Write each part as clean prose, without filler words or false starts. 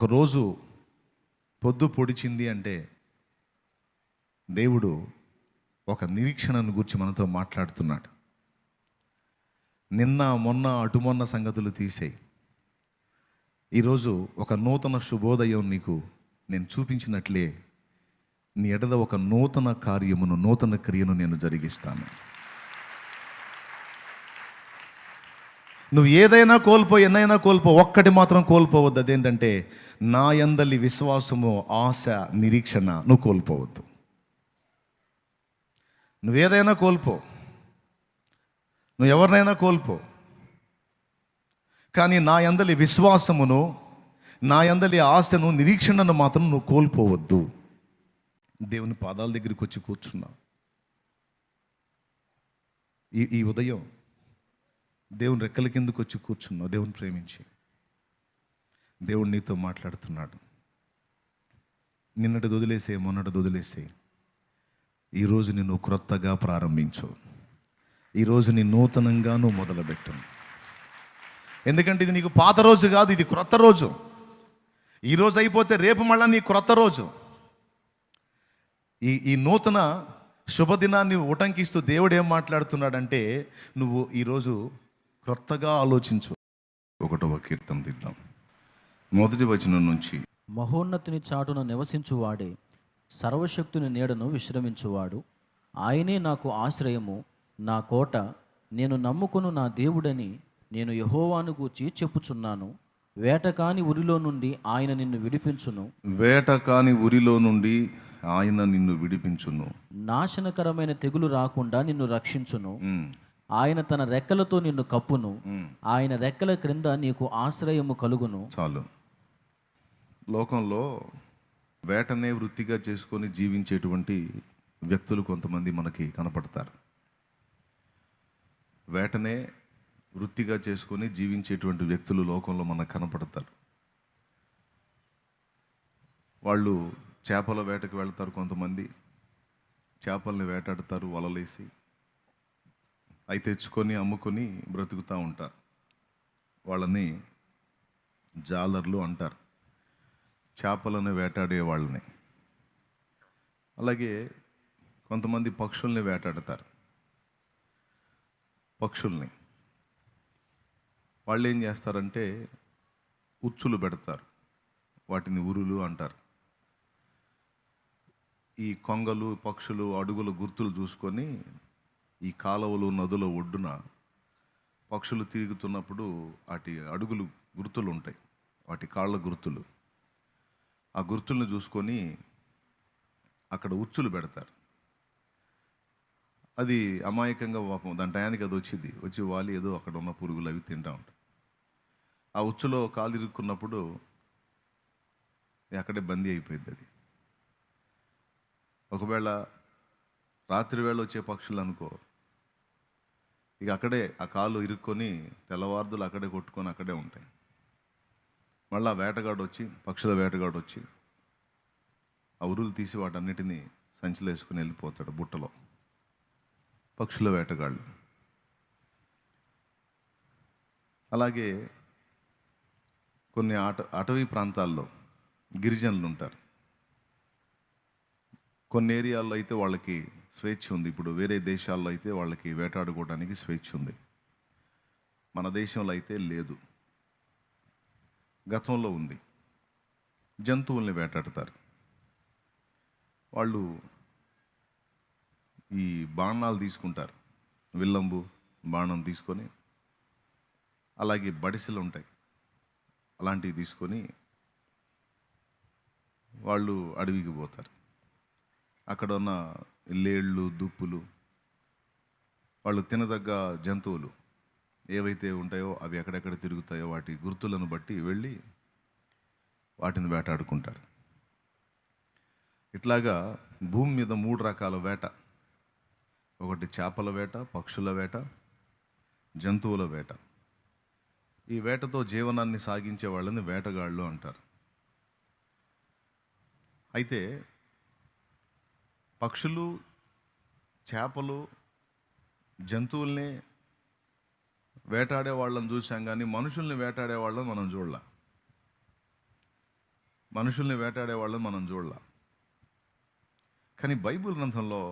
ఒకరోజు పొద్దు పొడిచింది అంటే దేవుడు ఒక నిరీక్షణను గురించి మనతో మాట్లాడుతున్నాడు. నిన్న మొన్న అటుమొన్న సంగతులు తీసేయి. ఈరోజు ఒక నూతన శుభోదయం నీకు నేను చూపించినట్లే నీ ఎడల ఒక నూతన కార్యమును, నూతన క్రియను నేను జరిగిస్తాను. నువ్వు ఏదైనా కోల్పో, ఎన్నైనా కోల్పో, ఒక్కటి మాత్రం కోల్పోవద్దు. అదేంటంటే నా యందలి విశ్వాసము, ఆశ, నిరీక్షణ నువ్వు కోల్పోవద్దు. నువ్వేదైనా కోల్పో, నువ్వు ఎవరినైనా కోల్పో, కానీ నా యందలి విశ్వాసమును, నా యందలి ఆశను, నిరీక్షణను మాత్రం నువ్వు కోల్పోవద్దు. దేవుని పాదాల దగ్గరికి వచ్చి కూర్చున్నావు. ఈ ఉదయం దేవుని రెక్కల కిందకు వచ్చి కూర్చున్నావు. దేవుని ప్రేమించి దేవుడు నీతో మాట్లాడుతున్నాడు. నిన్నటి వదిలేసే, మొన్నటి వదిలేసే, ఈరోజు నిన్ను క్రొత్తగా ప్రారంభించు. ఈరోజు నీ నూతనంగా నువ్వు మొదలుపెట్టు. ఎందుకంటే ఇది నీకు పాత రోజు కాదు, ఇది క్రొత్త రోజు. ఈరోజు అయిపోతే రేపు మళ్ళీ నీ క్రొత్త రోజు. ఈ నూతన శుభదినాన్ని ఉటంకిస్తూ దేవుడు ఏం మాట్లాడుతున్నాడంటే, నువ్వు ఈరోజు క్రొత్తగా ఆలోచించు. 1వ కీర్తన తీద్దాం, 1వ వచనం నుంచి. మహోన్నతుని చాటున నివసించువాడే, సర్వశక్తుని నీడను విశ్రమించువాడు. ఆయనే నాకు ఆశ్రయము, నా కోట, నేను నమ్ముకొను నా దేవుడని నేను యెహోవాను గూర్చి చెప్పుచున్నాను. వేటకాని ఉరిలో నుండి ఆయన నిన్ను విడిపించును. వేటకాని ఉరిలో నుండి ఆయన నిన్ను విడిపించును. నాశనకరమైన తెగులు రాకుండా నిన్ను రక్షించును. ఆయన తన రెక్కలతో నిన్ను కప్పును. ఆయన రెక్కల క్రింద నీకు ఆశ్రయము కలుగును. చాలు. లోకంలో వేటనే వృత్తిగా చేసుకొని జీవించేటువంటి వ్యక్తులు కొంతమంది మనకి కనపడతారు. వేటనే వృత్తిగా చేసుకొని జీవించేటువంటి వ్యక్తులు లోకంలో మనకు కనపడతారు. వాళ్ళు చేపల వేటకు వెళ్తారు, కొంతమంది చేపల్ని వేటాడతారు వలలేసి, అవి తెచ్చుకొని అమ్ముకొని బ్రతుకుతూ ఉంటారు. వాళ్ళని జాలర్లు అంటారు, చేపలను వేటాడే వాళ్ళని. అలాగే కొంతమంది పక్షుల్ని వేటాడతారు. పక్షుల్ని వాళ్ళు ఏం చేస్తారంటే ఉచ్చులు పెడతారు, వాటిని ఉరులు అంటారు. ఈ కొంగలు, పక్షులు అడుగుల గుర్తులు చూసుకొని ఈ కాలువలు, నదుల ఒడ్డున పక్షులు తిరుగుతున్నప్పుడు వాటి అడుగులు గుర్తులు ఉంటాయి, వాటి కాళ్ళ గుర్తులు. ఆ గుర్తులను చూసుకొని అక్కడ ఉచ్చులు పెడతారు. అది అమాయకంగా పాపం దాని టయానికి అది వచ్చి వాలి ఏదో అక్కడ ఉన్న పురుగులు అవి తింటూ ఉంటాయి. ఆ ఉచ్చులో కాలు ఇరుక్కున్నప్పుడు అక్కడే బందీ అయిపోయింది అది. ఒకవేళ రాత్రి వేళ వచ్చే పక్షులు అనుకో, ఇక అక్కడే ఆ కాలు ఇరుక్కొని తెల్లవారుదులు అక్కడే కొట్టుకొని అక్కడే ఉంటాయి. మళ్ళీ వేటగాడు వచ్చి, పక్షుల వేటగాడు వచ్చి ఆ ఉరులు తీసి వాటన్నిటినీ సంచిలో వేసుకుని వెళ్ళిపోతాడు బుట్టలో. పక్షుల వేటగాళ్ళు. అలాగే కొన్ని అటవీ ప్రాంతాల్లో గిరిజనులు ఉంటారు. కొన్ని ఏరియాల్లో అయితే వాళ్ళకి స్వేచ్ఛ ఉంది. ఇప్పుడు వేరే దేశాల్లో అయితే వాళ్ళకి వేటాడుకోవడానికి స్వేచ్ఛ ఉంది, మన దేశంలో అయితే లేదు. గతంలో ఉంది. జంతువుల్ని వేటాడతారు వాళ్ళు. ఈ బాణాలు తీసుకుంటారు, విల్లంబు బాణం తీసుకొని, అలాగే బడిసెలు ఉంటాయి, అలాంటివి తీసుకొని వాళ్ళు అడవికి పోతారు. అక్కడ ఉన్న లేళ్ళు, దుప్పులు, వాళ్ళు తినదగ్గ జంతువులు ఏవైతే ఉంటాయో అవి ఎక్కడెక్కడ తిరుగుతాయో వాటి గుర్తులను బట్టి వెళ్ళి వాటిని వేటాడుకుంటారు. ఇట్లాగా భూమి మీద 3 రకాల వేట. ఒకటి చేపల వేట, పక్షుల వేట, జంతువుల వేట. ఈ వేటతో జీవనాన్ని సాగించే వాళ్ళని వేటగాళ్ళు అంటారు. అయితే పక్షులు, చేపలు, జంతువుల్ని వేటాడే వాళ్ళని చూసాం, కానీ మనుషుల్ని వేటాడే వాళ్ళని మనం చూడలే. మనుషుల్ని వేటాడే వాళ్ళని మనం చూడాల. కానీ బైబిల్ గ్రంథంలో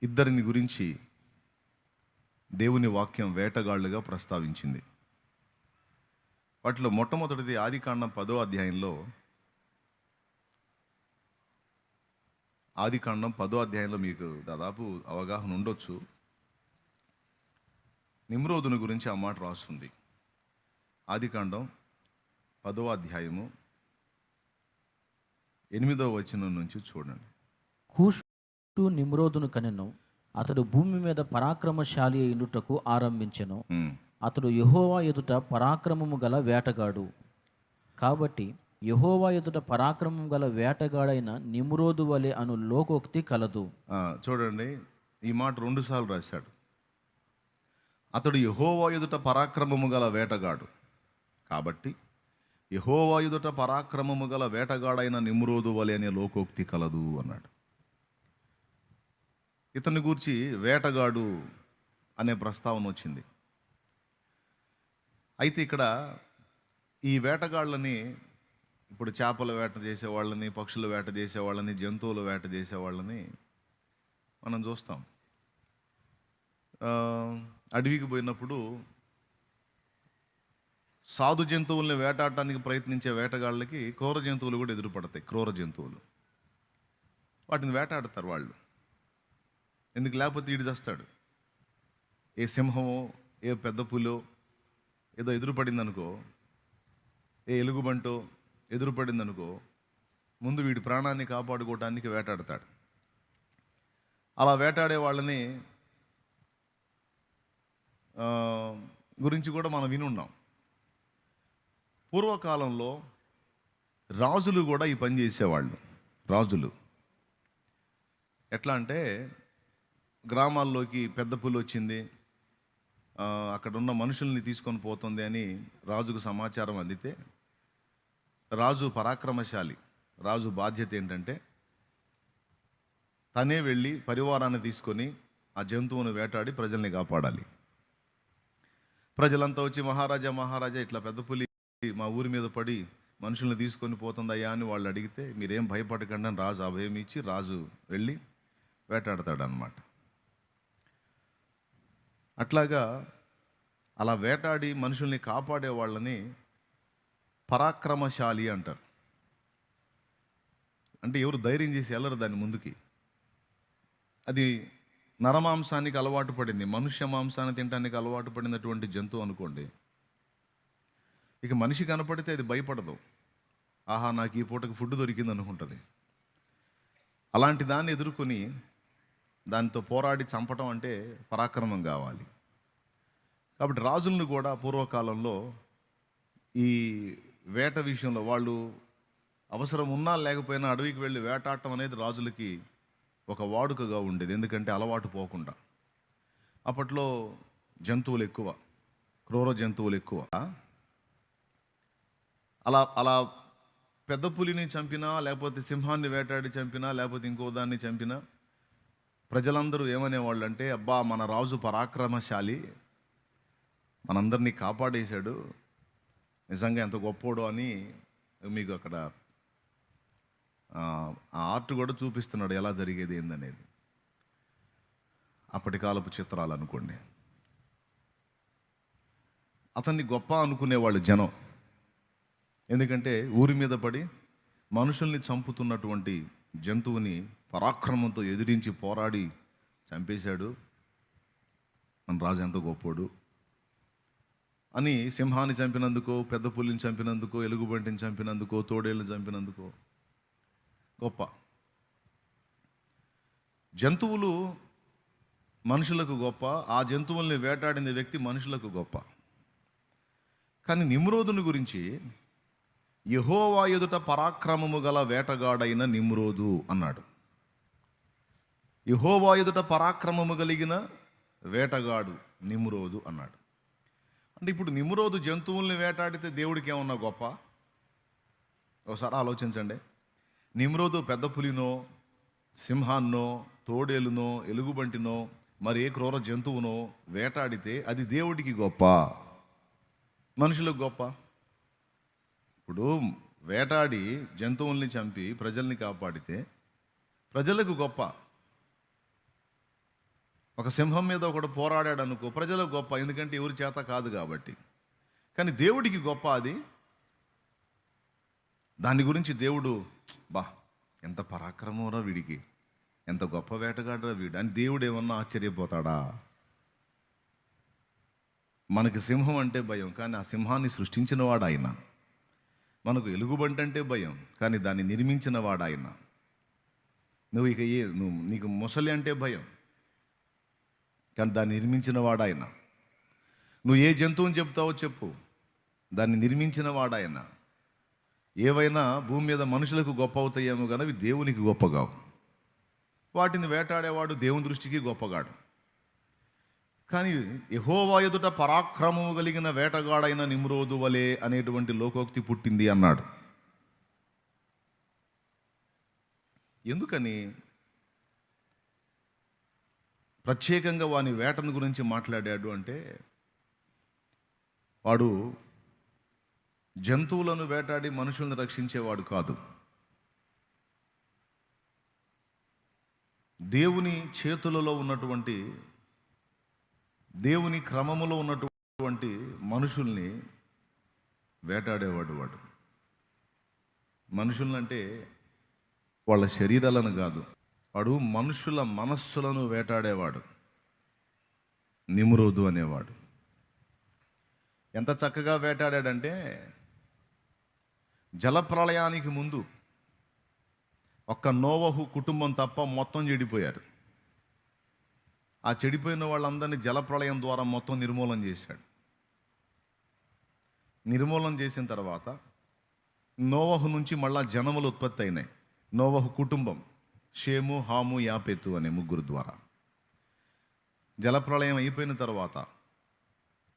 ఇద్దరిని గురించి దేవుని వాక్యం వేటగాళ్ళుగా ప్రస్తావించింది. వాటిలో మొట్టమొదటిది ఆదికాండం 10వ అధ్యాయంలో, ఆదికాండం 10వ అధ్యాయంలో మీకు దాదాపు అవగాహన ఉండొచ్చు. నిమ్రోదుని గురించి ఆ మాట రాస్తుంది. ఆదికాండం 10వ అధ్యాయము 8వ వచనం నుంచి చూడండి. కూషు నిమ్రోదును కనెను. అతడు భూమి మీద పరాక్రమశాలి అయినటకు ఆరంభించెను. అతడు యెహోవా ఎదుట పరాక్రమము గల వేటగాడు. కాబట్టి యెహోవా ఎదుట పరాక్రమం గల వేటగాడైన నిమ్రోదు వలె అను లోకోక్తి కలదు. చూడండి, ఈ మాట 2 సార్లు రాశాడు. అతడు యెహోవా ఎదుట పరాక్రమము గల వేటగాడు, కాబట్టి యెహోవా ఎదుట పరాక్రమము గల వేటగాడైన నిమ్రోదు వలె అనే లోకోక్తి కలదు అన్నాడు. ఇతని గూర్చి వేటగాడు అనే ప్రస్తావన వచ్చింది. అయితే ఇక్కడ ఈ వేటగాళ్ళని, ఇప్పుడు చేపల వేట చేసేవాళ్ళని, పక్షుల వేట చేసేవాళ్ళని, జంతువుల వేట చేసేవాళ్ళని మనం చూస్తాం. అడవికి పోయినప్పుడు సాధు జంతువుల్ని వేటాడటానికి ప్రయత్నించే వేటగాళ్ళకి క్రూర జంతువులు కూడా ఎదురుపడతాయి. క్రూర జంతువులు వాటిని వేటాడతారు వాళ్ళు. ఎందుకు? లేకపోతే ఈడు చేస్తాడు. ఏ సింహమో, ఏ పెద్ద పులో ఏదో ఎదురుపడింది అనుకో, ఏ ఎలుగుబంటో ఎదురుపడింది అనుకో, ముందు వీడి ప్రాణాన్ని కాపాడుకోవటానికి వేటాడతాడు. అలా వేటాడే వాళ్ళని గురించి కూడా మనం వినున్నాం. పూర్వకాలంలో రాజులు కూడా ఈ పని చేసేవాళ్ళు. రాజులు ఎట్లా అంటే, గ్రామాల్లోకి పెద్ద పులి వచ్చింది, అక్కడ ఉన్న మనుషుల్ని తీసుకొని పోతుంది అని రాజుకు సమాచారం అందితే, రాజు పరాక్రమశాలి. రాజు బాధ్యత ఏంటంటే తనే వెళ్ళి పరివారాన్ని తీసుకొని ఆ జంతువును వేటాడి ప్రజల్ని కాపాడాలి. ప్రజలంతా వచ్చి మహారాజా మహారాజా ఇట్లా పెద్ద పులి మా ఊరి మీద పడి మనుషుల్ని తీసుకొని పోతుందయ్యా అని వాళ్ళు అడిగితే, మీరేం భయపడకండి అని రాజు అభయం ఇచ్చి రాజు వెళ్ళి వేటాడతాడనమాట. అట్లాగా అలా వేటాడి మనుషుల్ని కాపాడే వాళ్ళని పరాక్రమశాలి అంటారు. అంటే ఎవరు ధైర్యం చేసి వెళ్ళరు దాని ముందుకి. అది నరమాంసానికి అలవాటు పడింది, మనుష్య మాంసాన్ని తినడానికి అలవాటు పడినటువంటి జంతువు అనుకోండి. ఇక మనిషి కనపడితే అది భయపడదు. ఆహా, నాకు ఈ పూటకి ఫుడ్ దొరికింది అనుకుంటుంది. అలాంటి దాన్ని ఎదుర్కొని దానితో పోరాడి చంపటం అంటే పరాక్రమం కావాలి. కాబట్టి రాజులను కూడా పూర్వకాలంలో ఈ వేట విషయంలో వాళ్ళు అవసరం ఉన్నా లేకపోయినా అడవికి వెళ్ళి వేటాడటం అనేది రాజులకి ఒక వాడుకగా ఉండేది. ఎందుకంటే అలవాటు పోకుండా. అప్పట్లో జంతువులు ఎక్కువ, క్రూర జంతువులు ఎక్కువ. అలా అలా పెద్ద పులిని చంపినా, లేకపోతే సింహాన్ని వేటాడి చంపినా, లేకపోతే ఇంకో దాన్ని చంపినా ప్రజలందరూ ఏమనేవాళ్ళు అంటే, అబ్బా మన రాజు పరాక్రమశాలి, మనందరినీ కాపాడేశాడు, నిజంగా ఎంత గొప్పోడు అని మీకు అక్కడ ఆ ఆర్ట్ కూడా చూపిస్తున్నాడు ఎలా జరిగేది ఏందనేది. అప్పటి కాలపు చిత్రాలు అనుకోండి. అతన్ని గొప్ప అనుకునేవాళ్ళు జనం. ఎందుకంటే ఊరి మీద పడి మనుషుల్ని చంపుతున్నటువంటి జంతువుని పరాక్రమంతో ఎదిరించి పోరాడి చంపేశాడు, మన రాజు ఎంత గొప్పోడు అని. సింహాన్ని చంపినందుకో, పెద్ద పులిని చంపినందుకో, ఎలుగుబంటిని చంపినందుకో, తోడేళ్ళని చంపినందుకో గొప్ప. జంతువులు మనుషులకు గొప్ప, ఆ జంతువుల్ని వేటాడిన వ్యక్తి మనుషులకు గొప్ప. కానీ నిమ్రోదుని గురించి యెహోవా ఎదుట పరాక్రమము గల వేటగాడైన నిమ్రోదు అన్నాడు. యెహోవా ఎదుట పరాక్రమము కలిగిన వేటగాడు నిమ్రోదు అన్నాడు. అంటే ఇప్పుడు నిమ్రోదు జంతువుల్ని వేటాడితే దేవుడికి ఏమన్నా గొప్ప? ఒకసారి ఆలోచించండి. నిమ్రోదు పెద్ద పులినో, సింహాన్నో, తోడేలునో, ఎలుగుబంటినో, మరి ఏ క్రూర జంతువునో వేటాడితే అది దేవుడికి గొప్ప, మనుషులకు గొప్ప? ఇప్పుడు వేటాడి జంతువుల్ని చంపి ప్రజల్ని కాపాడితే ప్రజలకు గొప్ప. ఒక సింహం మీద ఒకడు పోరాడాడు అనుకో, ప్రజలకు గొప్ప, ఎందుకంటే ఎవరి చేత కాదు కాబట్టి. కానీ దేవుడికి గొప్ప అది. దాని గురించి దేవుడు, బా ఎంత పరాక్రమరా వీడికి, ఎంత గొప్ప వేటగాడరా వీడు అని దేవుడు ఏమన్నా ఆశ్చర్యపోతాడా? మనకి సింహం అంటే భయం, కానీ ఆ సింహాన్ని సృష్టించిన వాడు ఆయన. మనకు ఎలుగుబంటి అంటే భయం, కానీ దాన్ని నిర్మించిన వాడు ఆయన. నీకు ముసలి అంటే భయం, కానీ దాన్ని నిర్మించిన వాడు ఆయన. నువ్వు ఏ జంతువుని చెప్తావో చెప్పు, దాన్ని నిర్మించిన వాడు ఆయన. ఏవైనా భూమి మీద మనుషులకు గొప్ప అవుతాయేమో కానీ అవి దేవునికి గొప్పగావు. వాటిని వేటాడేవాడు దేవుని దృష్టికి గొప్పగాడు. కానీ యెహోవా ఎదుట పరాక్రమము కలిగిన వేటగాడైన నిమ్రోదు వలె అనేటువంటి లోకోక్తి పుట్టింది అన్నాడు. ఎందుకని ప్రత్యేకంగా వాని వేటను గురించి మాట్లాడాడు అంటే, వాడు జంతువులను వేటాడి మనుషులను రక్షించేవాడు కాదు. దేవుని చేతులలో ఉన్నటువంటి, దేవుని క్రమములో ఉన్నటువంటి మనుషుల్ని వేటాడేవాడు వాడు. మనుషులంటే వాళ్ళ శరీరాలను కాదు, వాడు మనుషుల మనస్సులను వేటాడేవాడు నిమ్రోదు అనేవాడు. ఎంత చక్కగా వేటాడాడంటే, జలప్రళయానికి ముందు ఒక్క నోవహు కుటుంబం తప్ప మొత్తం చెడిపోయారు. ఆ చెడిపోయిన వాళ్ళందరినీ జలప్రళయం ద్వారా మొత్తం నిర్మూలన చేశాడు. నిర్మూలన చేసిన తర్వాత నోవహు నుంచి మళ్ళా జనములు ఉత్పత్తి అయినాయి. నోవహు కుటుంబం, షేము, హాము, యాపెతు అనే ముగ్గురు ద్వారా. జలప్రళయం అయిపోయిన తర్వాత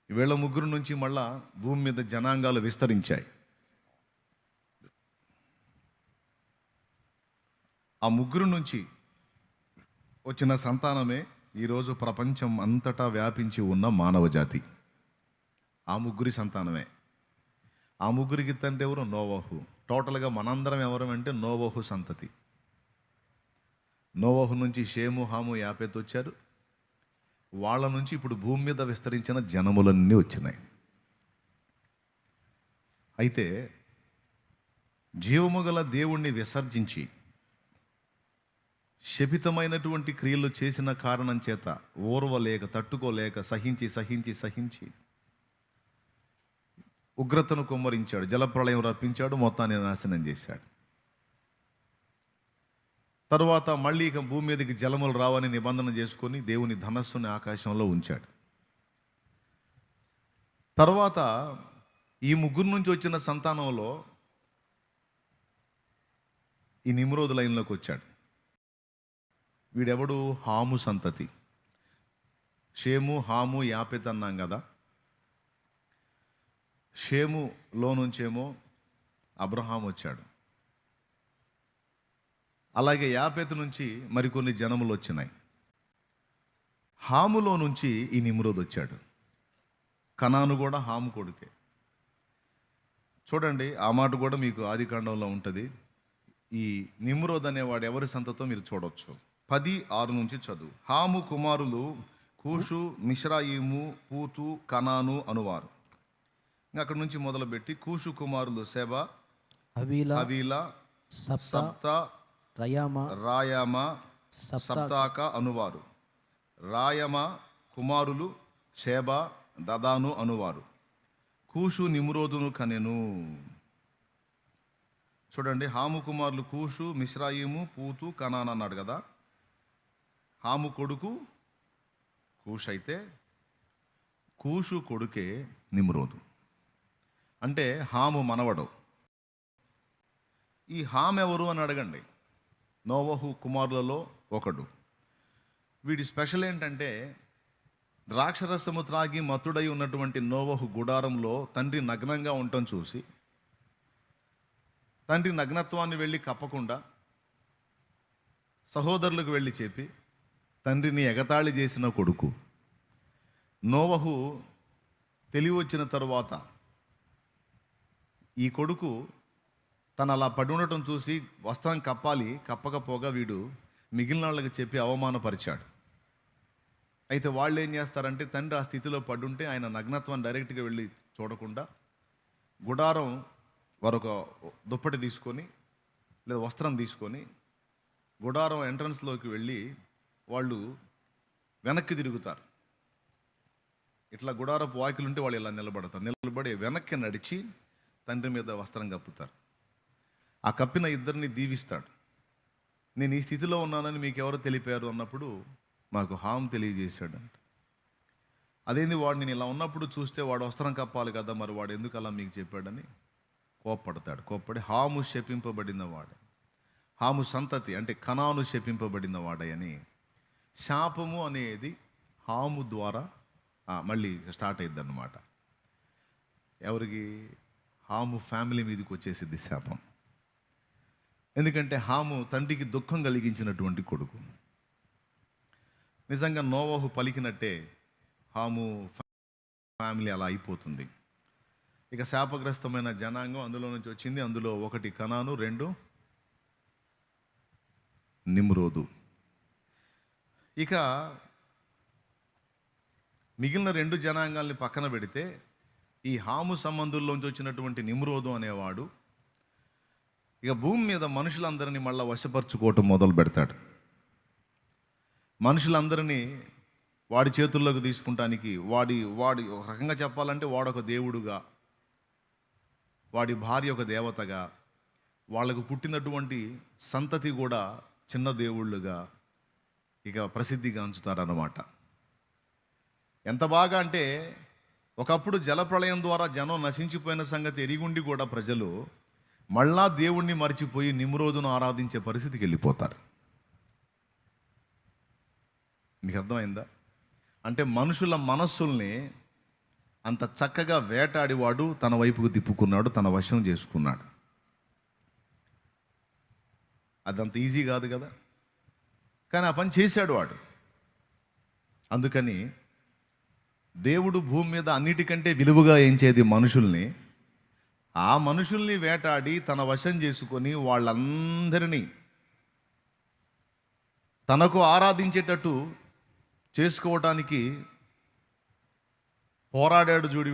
వీళ్ళ ముగ్గురు నుంచి మళ్ళా భూమి మీద జనాంగాలు విస్తరించాయి. ఆ ముగ్గురు నుంచి వచ్చిన సంతానమే ఈరోజు ప్రపంచం అంతటా వ్యాపించి ఉన్న మానవ జాతి. ఆ ముగ్గురి సంతానమే. ఆ ముగ్గురికి తండ్రి ఎవరు? నోవహు. టోటల్గా మనందరం ఎవరు అంటే నోవహు సంతతి. నోవహు నుంచి షేము, హాము, యాపెతు వచ్చారు. వాళ్ళ నుంచి ఇప్పుడు భూమి మీద విస్తరించిన జనములన్నీ వచ్చినాయి. అయితే జీవము గల దేవుణ్ణి విసర్జించి శపితమైనటువంటి క్రియలు చేసిన కారణం చేత ఓర్వలేక, తట్టుకోలేక, సహించి ఉగ్రతను కుమ్మరించాడు. జలప్రళయం రప్పించాడు, మొత్తాన్ని నాశనం చేశాడు. తరువాత మళ్ళీ ఇక భూమి మీదకి జలములు రావని నిబంధన చేసుకొని దేవుని ధనస్సుని ఆకాశంలో ఉంచాడు. తర్వాత ఈ ముగ్గురు నుంచి వచ్చిన సంతానంలో ఈ నిమ్రోదు లైన్లోకి వచ్చాడు. వీడెవడు? హాము సంతతి. షేము, హాము, యాపెతు అన్నాం కదా. షేములో నుంచేమో అబ్రహాం వచ్చాడు. అలాగే యాపెతు నుంచి మరికొన్ని జనములు వచ్చినాయి. హాములో నుంచి ఈ నిమ్రోదు వచ్చాడు. కనాను కూడా హాము కొడుకే. చూడండి, ఆ మాట కూడా మీకు ఆదికాండంలో ఉంటుంది. ఈ నిమ్రోద్ అనేవాడు ఎవరి సంతతో మీరు చూడవచ్చు. 10:6 నుంచి చదువు. హాము కుమారులు కూషు, మిశ్రాయిము, పూతు, కనాను అనువారు. అక్కడి నుంచి మొదలుపెట్టి కూషు కుమారులు సెబా, హవీలా, సప్తా, రాయామ, సప్తాక అనువారు. రాయమ కుమారులు షేబా, దదాను అనువారు. కూషు నిమ్రోదును కనెను. చూడండి, హాము కుమారులు కూషు, మిశ్రాయిము, పూతు, కనాన్ అన్నాడు కదా. హాము కొడుకు కూష్ అయితే కూషు కొడుకే నిమ్రోదు. అంటే హాము మనవడు. ఈ హామ్ ఎవరు అని అడగండి. నోవహు కుమారులలో ఒకడు. వీడి స్పెషల్ ఏంటంటే, ద్రాక్షరసము త్రాగి మత్తుడై ఉన్నటువంటి నోవహు గుడారంలో తండ్రి నగ్నంగా ఉండటం చూసి, తండ్రి నగ్నత్వాన్ని వెళ్ళి కప్పకుండా సహోదరులకు వెళ్ళి చెప్పి తండ్రిని ఎగతాళి చేసిన కొడుకు. నోవహు తెలివి వచ్చిన తరువాత ఈ కొడుకు తను అలా పడి ఉండటం చూసి వస్త్రం కప్పాలి, కప్పకపోగా వీడు మిగిలిన వాళ్ళకి చెప్పి అవమానపరిచాడు. అయితే వాళ్ళు ఏం చేస్తారంటే, తండ్రి ఆ స్థితిలో పడుంటే ఆయన నగ్నత్వాన్ని డైరెక్ట్గా వెళ్ళి చూడకుండా గుడారం మరొక దుప్పటి తీసుకొని లేదా వస్త్రం తీసుకొని గుడారం ఎంట్రన్స్లోకి వెళ్ళి వాళ్ళు వెనక్కి తిరుగుతారు. ఇట్లా గుడారపు వాకిలుంటే వాళ్ళు ఇలా నిలబడతారు. నిలబడి వెనక్కి నడిచి తండ్రి మీద వస్త్రం కప్పుతారు. ఆ కప్పిన ఇద్దరిని దీవిస్తాడు. నేను ఈ స్థితిలో ఉన్నానని మీకు ఎవరు తెలిపారు అన్నప్పుడు మాకు హామ్ తెలియజేశాడు. అదేంది, వాడు నేను ఇలా ఉన్నప్పుడు చూస్తే వాడు వస్త్రం కప్పాలి కదా, మరి వాడు ఎందుకు అలా మీకు చెప్పాడని కోప్పడతాడు. కోప్పడి హాము శపింపబడిన వాడు, హాము సంతతి అంటే కనాను శపింపబడిన వాడని. శాపము అనేది హాము ద్వారా మళ్ళీ స్టార్ట్ అయ్యిద్ది అన్నమాట. ఎవరికి? హాము ఫ్యామిలీ మీదకి వచ్చేసిద్ది శాపం. ఎందుకంటే హాము తండ్రికి దుఃఖం కలిగించినటువంటి కొడుకు. నిజంగా నోవహు పలికినట్టే హాము ఫ్యామిలీ అలా అయిపోతుంది. ఇక శాపగ్రస్తమైన జనాంగం అందులో నుంచి వచ్చింది. అందులో ఒకటి కనాను, రెండు నిమ్రోదు. ఇక మిగిలిన రెండు జనాంగాల్ని పక్కన పెడితే ఈ హాము సంబంధుల్లోంచి వచ్చినటువంటి నిమ్రోదు అనేవాడు ఇక భూమి మీద మనుషులందరినీ మళ్ళీ వశపరుచుకోవటం మొదలు పెడతాడు. మనుషులందరినీ వాడి చేతుల్లోకి తీసుకుంటానికి వాడి ఒక రకంగా చెప్పాలంటే వాడొక దేవుడుగా, వాడి భార్య ఒక దేవతగా, వాళ్ళకు పుట్టినటువంటి సంతతి కూడా చిన్న దేవుళ్ళుగా ఇక ప్రసిద్ధిగాంచుతారన్నమాట. ఎంత బాగా అంటే, ఒకప్పుడు జలప్రళయం ద్వారా జనం నశించిపోయిన సంగతి ఎరిగుండి కూడా ప్రజలు మళ్ళా దేవుణ్ణి మర్చిపోయి నిమ్రోదును ఆరాధించే పరిస్థితికి వెళ్ళిపోతారు. మీకు అర్థమైందా? అంటే మనుషుల మనస్సుల్ని అంత చక్కగా వేటాడివాడు తన వైపుకు తిప్పుకున్నాడు, తన వశం చేసుకున్నాడు. అదంత ఈజీ కాదు కదా, కానీ ఆ పని చేశాడు వాడు. అందుకని దేవుడు భూమి మీద అన్నిటికంటే విలువగా ఎంచేది మనుషుల్ని. ఆ మనుషుల్ని వేటాడి తన వశం చేసుకొని వాళ్ళందరినీ తనకు ఆరాధించేటట్టు చేసుకోవటానికి పోరాడాడు. చూడు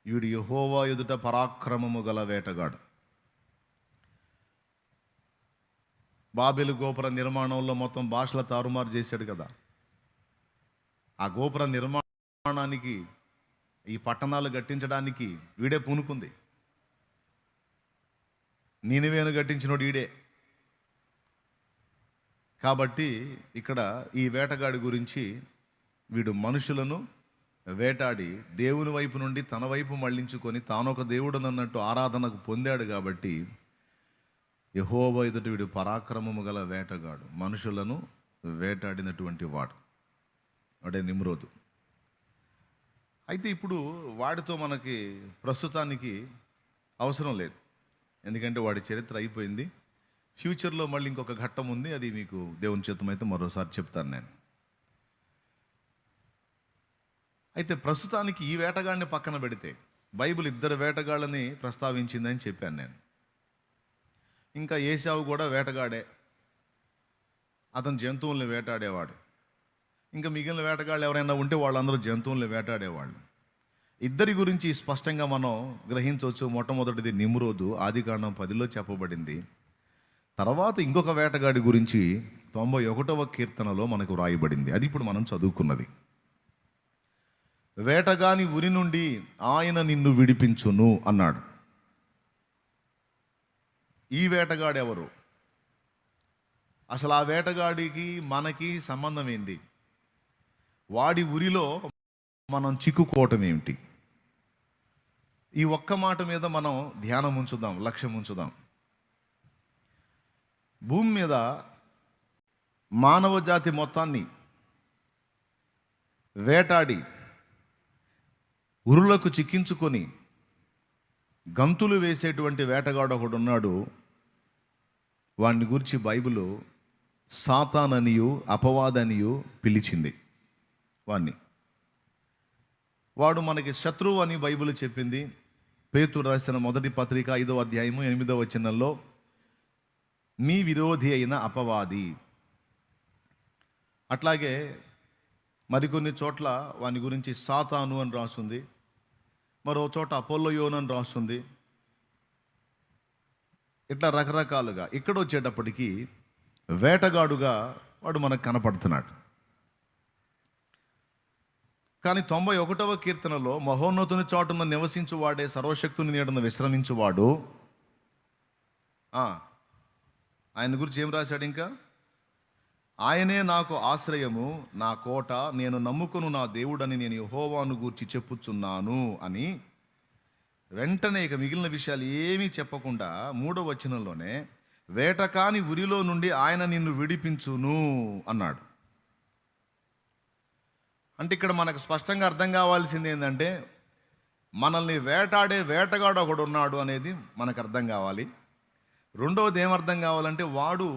వీడు యెహోవా ఎదుట పరాక్రమము గల వేటగాడు. బాబెలు గోపుర నిర్మాణంలో మొత్తం భాషల తారుమారు చేశాడు కదా. ఆ గోపుర నిర్మాణానికి, ఈ పట్టణాలు కట్టించడానికి వీడే పూనుకుంది. నీనివేను కట్టించినోడు వీడే. కాబట్టి ఇక్కడ ఈ వేటగాడి గురించి, వీడు మనుషులను వేటాడి దేవుని వైపు నుండి తన వైపు మళ్ళించుకొని తానొక దేవుడనన్నట్టు ఆరాధనకు పొందాడు. కాబట్టి యెహోవా ఎదుట వీడు పరాక్రమము గల వేటగాడు, మనుషులను వేటాడినటువంటి వాడు, వాడే నిమ్రోదు. అయితే ఇప్పుడు వాడితో మనకి ప్రస్తుతానికి అవసరం లేదు, ఎందుకంటే వాడి చరిత్ర అయిపోయింది. ఫ్యూచర్లో మళ్ళీ ఇంకొక ఘట్టం ఉంది, అది మీకు దేవుని చిత్తమైతే మరోసారి చెప్తాను నేను. అయితే ప్రస్తుతానికి ఈ వేటగాడిని పక్కన పెడితే బైబిల్ ఇద్దరు వేటగాళ్ళని ప్రస్తావించిందని చెప్పాను నేను. ఇంకా ఏశావు కూడా వేటగాడే, అతను జంతువుల్ని వేటాడేవాడు. ఇంకా మిగిలిన వేటగాళ్ళు ఎవరైనా ఉంటే వాళ్ళందరూ జంతువుల్ని వేటాడేవాళ్ళు. ఇద్దరి గురించి స్పష్టంగా మనం గ్రహించవచ్చు. మొట్టమొదటిది నిమ్రోదు, ఆదికాండం 10లో చెప్పబడింది. తర్వాత ఇంకొక వేటగాడి గురించి 91వ కీర్తనలో మనకు రాయబడింది. అది ఇప్పుడు మనం చదువుకున్నది. వేటగాని ఉరి నుండి ఆయన నిన్ను విడిపించును అన్నాడు. ఈ వేటగాడు ఎవరు? అసలు ఆ వేటగాడికి మనకి సంబంధం ఏంది? వాడి ఉరిలో మనం చిక్కుకోవటం ఏమిటి? ఈ ఒక్క మాట మీద మనం ధ్యానం ఉంచుదాం, లక్ష్యం ఉంచుదాం. భూమి మీద మానవ జాతి మొత్తాన్ని వేటాడి ఉరులకు చిక్కించుకొని గంతులు వేసేటువంటి వేటగాడు ఒకడు ఉన్నాడు. వాడిని గురించి బైబిల్ సాతాననియు అపవాదనియు పిలిచింది. వాడు మనకి శత్రువు అని బైబిల్ చెప్పింది. పేతురు రాసిన మొదటి పత్రిక 5వ అధ్యాయము 8వ వచనంలో మీ విరోధి అయిన అపవాది. అట్లాగే మరికొన్ని చోట్ల వాని గురించి సాతాను అని రాస్తుంది, మరో చోట అపోలోయోన్ అని రాస్తుంది. ఇట్లా రకరకాలుగా ఇక్కడ వచ్చేటప్పటికి వేటగాడుగా వాడు మనకు కనపడుతున్నాడు. కానీ 91వ కీర్తనలో మహోన్నతుని చాటున నివసించువాడే, సర్వశక్తుని నీడన విశ్రమించువాడు, ఆయన గురించి ఏం రాశాడు? ఇంకా ఆయనే నాకు ఆశ్రయము, నా కోట, నేను నమ్ముకును నా దేవుడని నేను యెహోవాను గూర్చి చెప్పుచున్నాను అని వెంటనే ఇక మిగిలిన విషయాలు ఏమీ చెప్పకుండా 3వ వచనంలోనే వేటకాని ఉరిలో నుండి ఆయన నిన్ను విడిపించును అన్నాడు. అంటే ఇక్కడ మనకు స్పష్టంగా అర్థం కావాల్సింది ఏంటంటే, మనల్ని వేటాడే వేటగాడు ఒకడు ఉన్నాడు అనేది మనకు అర్థం కావాలి. రెండవది ఏమర్థం కావాలంటే, వాడు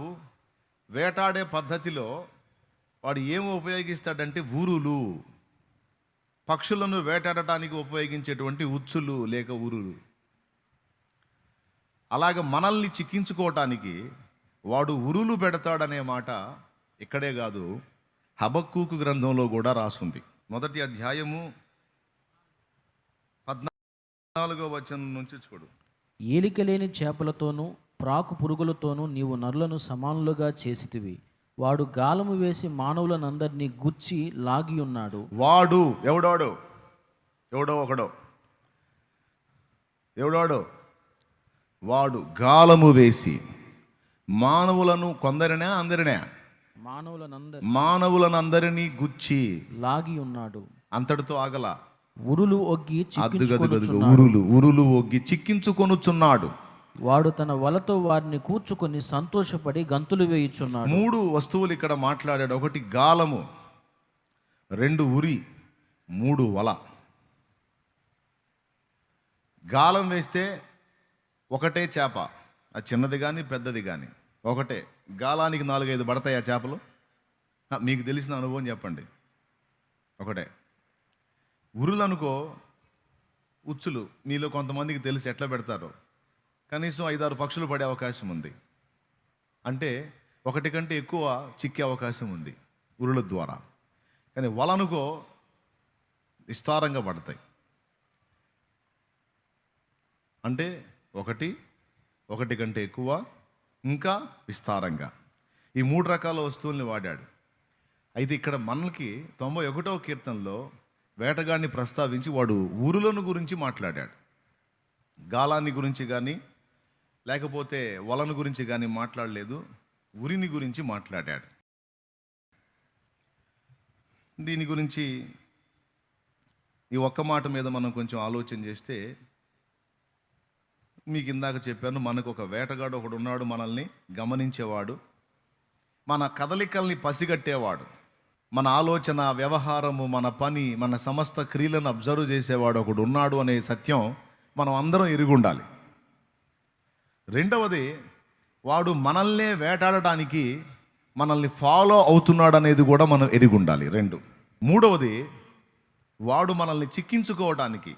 వేటాడే పద్ధతిలో వాడు ఏమి ఉపయోగిస్తాడంటే ఉరులు, పక్షులను వేటాడటానికి ఉపయోగించేటువంటి ఉచ్చులు లేక ఉరులు. అలాగ మనల్ని చిక్కించుకోవటానికి వాడు ఉరులు పెడతాడనే మాట ఇక్కడే కాదు, హబక్కూకు గ్రంథంలో కూడా రాసుంది. మొదటి అధ్యాయము 14వ వచనం నుంచి చూడు. ఏలికలేని చేపలతోనూ ప్రాకు పురుగులతోనూ నీవు నరులను సమానులుగా చేసితివి. వాడు గాలము వేసి మానవులనందరినీ గుచ్చి లాగి ఉన్నాడు. వాడు ఎవడో వాడు గాలము వేసి మానవులను కొందరినే అందరినే మానవులనందరినీ గుచ్చి లాగి ఉన్నాడు. అంతటితో ఆగల, ఉరులు ఒగ్గి ఉరులు ఒగ్గి చిక్కించుకొనుచున్నాడు. వాడు తన వలతో వారిని కూర్చుకొని సంతోషపడి గంతులు వేయుచున్నాడు. 3 వస్తువులు ఇక్కడ మాట్లాడాడు. 1 గాలము, 2 ఉరి, 3 వల. గాలం వేస్తే ఒకటే చేప, అది చిన్నది కానీ పెద్దది కానీ ఒకటే. గాలానికి 4-5 పడతాయి ఆ చేపలు. మీకు తెలిసిన అనుభవం చెప్పండి. ఒకటే. ఉరులు అనుకో, ఉచ్చులు మీలో కొంతమందికి తెలిసి ఎట్లా పెడతారో, కనీసం 5-6 పక్షులు పడే అవకాశం ఉంది. అంటే 1 కంటే ఎక్కువ చిక్కే అవకాశం ఉంది ఉరుల ద్వారా. కానీ వలనుకో విస్తారంగా పడతాయి. అంటే 1 కంటే ఎక్కువ, ఇంకా విస్తారంగా, ఈ 3 రకాల వస్తువుల్ని వాడాడు. అయితే ఇక్కడ మనకి 91వ కీర్తనలో వేటగాడిని ప్రస్తావించి వాడు ఉరులను గురించి మాట్లాడాడు. గాలాన్ని గురించి కానీ లేకపోతే వలను గురించి కానీ మాట్లాడలేదు, ఉరిని గురించి మాట్లాడాడు. దీని గురించి ఈ ఒక్క మాట మీద మనం కొంచెం ఆలోచన చేస్తే, మీకు ఇందాక చెప్పాను, మనకు ఒక వేటగాడు ఒకడు ఉన్నాడు, మనల్ని గమనించేవాడు, మన కదలికల్ని పసిగట్టేవాడు, మన ఆలోచన, వ్యవహారము, మన పని, మన సమస్త క్రియలను అబ్జర్వ్ చేసేవాడు ఒకడు ఉన్నాడు అనే సత్యం మనం అందరం ఎరిగి ఉండాలి. రెండవది, వాడు మనల్నే వేటాడటానికి మనల్ని ఫాలో అవుతున్నాడు అనేది కూడా మనం ఎరిగి ఉండాలి. 2. మూడవది, వాడు మనల్ని చిక్కించుకోవడానికి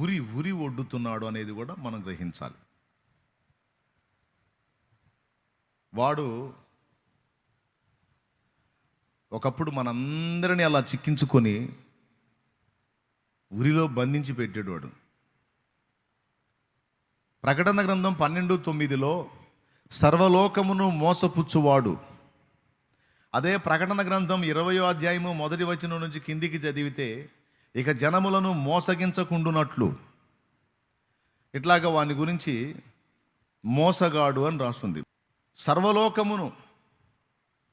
ఉరి ఒడ్డుతున్నాడు అనేది కూడా మనం గ్రహించాలి. వాడు ఒకప్పుడు మనందరినీ అలా చిక్కించుకొని ఉరిలో బంధించి పెట్టేవాడు. ప్రకటన గ్రంథం 12:9లో సర్వలోకమును మోసపుచ్చువాడు. అదే ప్రకటన గ్రంథం 20వ అధ్యాయము 1వ వచనం నుంచి కిందికి చదివితే, ఇక జనములను మోసగించకుండునట్లు, ఇట్లాగా వాని గురించి మోసగాడు అని రాస్తుంది. సర్వలోకమును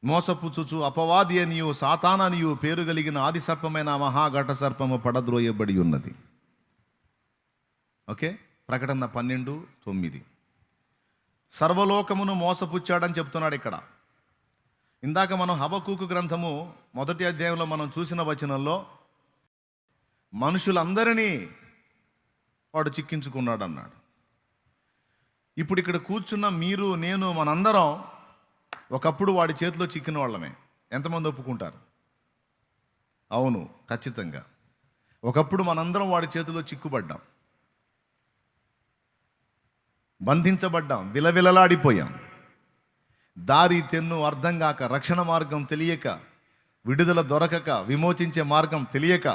మోసపుచ్చుచు అపవాది అనియు సాతాననియు పేరు కలిగిన ఆది సర్పమైన మహాఘట సర్పము పడద్రోయబడి ఉన్నది. ఓకే, ప్రకటన 12:9 సర్వలోకమును మోసపుచ్చాడని చెప్తున్నాడు ఇక్కడ. ఇందాక మనం హబక్కూకు గ్రంథము 1వ అధ్యాయంలో మనం చూసిన వచనంలో మనుషులందరినీ వాడు చిక్కించుకున్నాడు అన్నాడు. ఇప్పుడు ఇక్కడ కూర్చున్న మీరు, నేను, మనందరం ఒకప్పుడు వాడి చేతిలో చిక్కిన వాళ్ళమే. ఎంతమంది ఒప్పుకుంటారు? అవును, ఖచ్చితంగా. ఒకప్పుడు మనందరం వాడి చేతిలో చిక్కుపడ్డాం, బంధించబడ్డాం, విలవిలలాడిపోయాం. దారి తెన్ను అర్థం కాక, రక్షణ మార్గం తెలియక, విడుదల దొరకక, విమోచించే మార్గం తెలియక,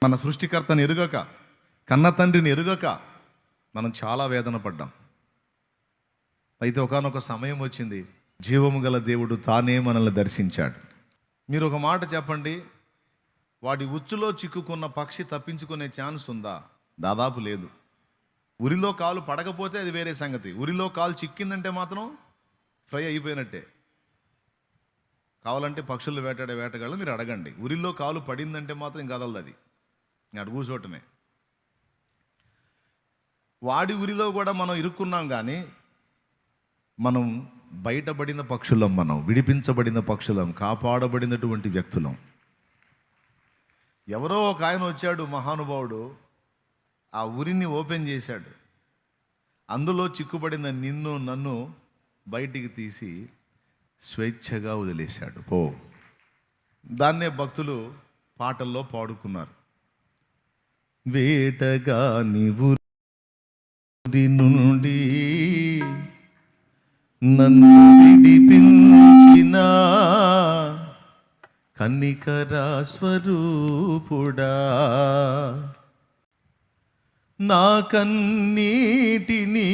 మన సృష్టికర్తను ఎరుగక, కన్న తండ్రిని ఎరుగక మనం చాలా వేదన పడ్డాం. అయితే ఒకానొక సమయం వచ్చింది, జీవము గల దేవుడు తానే మనల్ని దర్శించాడు. మీరు ఒక మాట చెప్పండి, వాడి ఉచ్చులో చిక్కుకున్న పక్షి తప్పించుకునే ఛాన్స్ ఉందా? దాదాపు లేదు. ఉరిలో కాలు పడకపోతే అది వేరే సంగతి. ఉరిలో కాలు చిక్కిందంటే మాత్రం ఫ్రై అయిపోయినట్టే. కావాలంటే పక్షులు వేటాడే వేటగాళ్ళు మీరు అడగండి. ఉరిలో కాలు పడిందంటే మాత్రం ఇంకా కదలదు, అది అటు కూర్చోటమే. వాడి ఉరిలో కూడా మనం ఇరుక్కున్నాం, కానీ మనం బయటపడిన పక్షులం, మనం విడిపించబడిన పక్షులం, కాపాడబడినటువంటి వ్యక్తులం. ఎవరో ఒక ఆయన వచ్చాడు, మహానుభావుడు, ఆ ఉరిని ఓపెన్ చేశాడు. అందులో చిక్కుబడిన నిన్ను నన్ను బయటికి తీసి స్వేచ్ఛగా వదిలేశాడు. ఓ, దాన్నే భక్తులు పాటల్లో పాడుకున్నారు. వేటగా నీవు నుండి నన్ను విడిపించిన కన్నికరా స్వరూపుడా, నా కన్నీటిని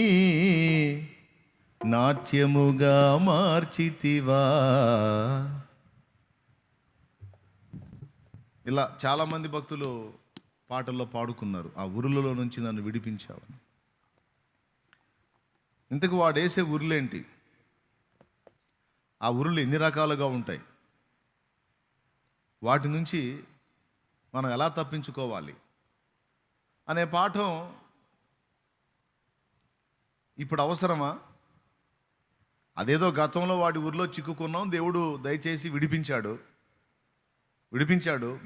నాట్యముగా మార్చితివా. ఇలా చాలామంది భక్తులు పాటల్లో పాడుకున్నారు, ఆ ఉరులలో నుంచి నన్ను విడిపించావని. ఇంతకు వాడేసే ఉరులేంటి? ఆ ఉరులు ఎన్ని రకాలుగా ఉంటాయి? వాటి నుంచి మనం ఎలా తప్పించుకోవాలి అనే పాఠం ఇప్పుడు అవసరమా? అదేదో గతంలో వాడి ఊరిలో చిక్కుకున్నాం, దేవుడు దయచేసి విడిపించాడు,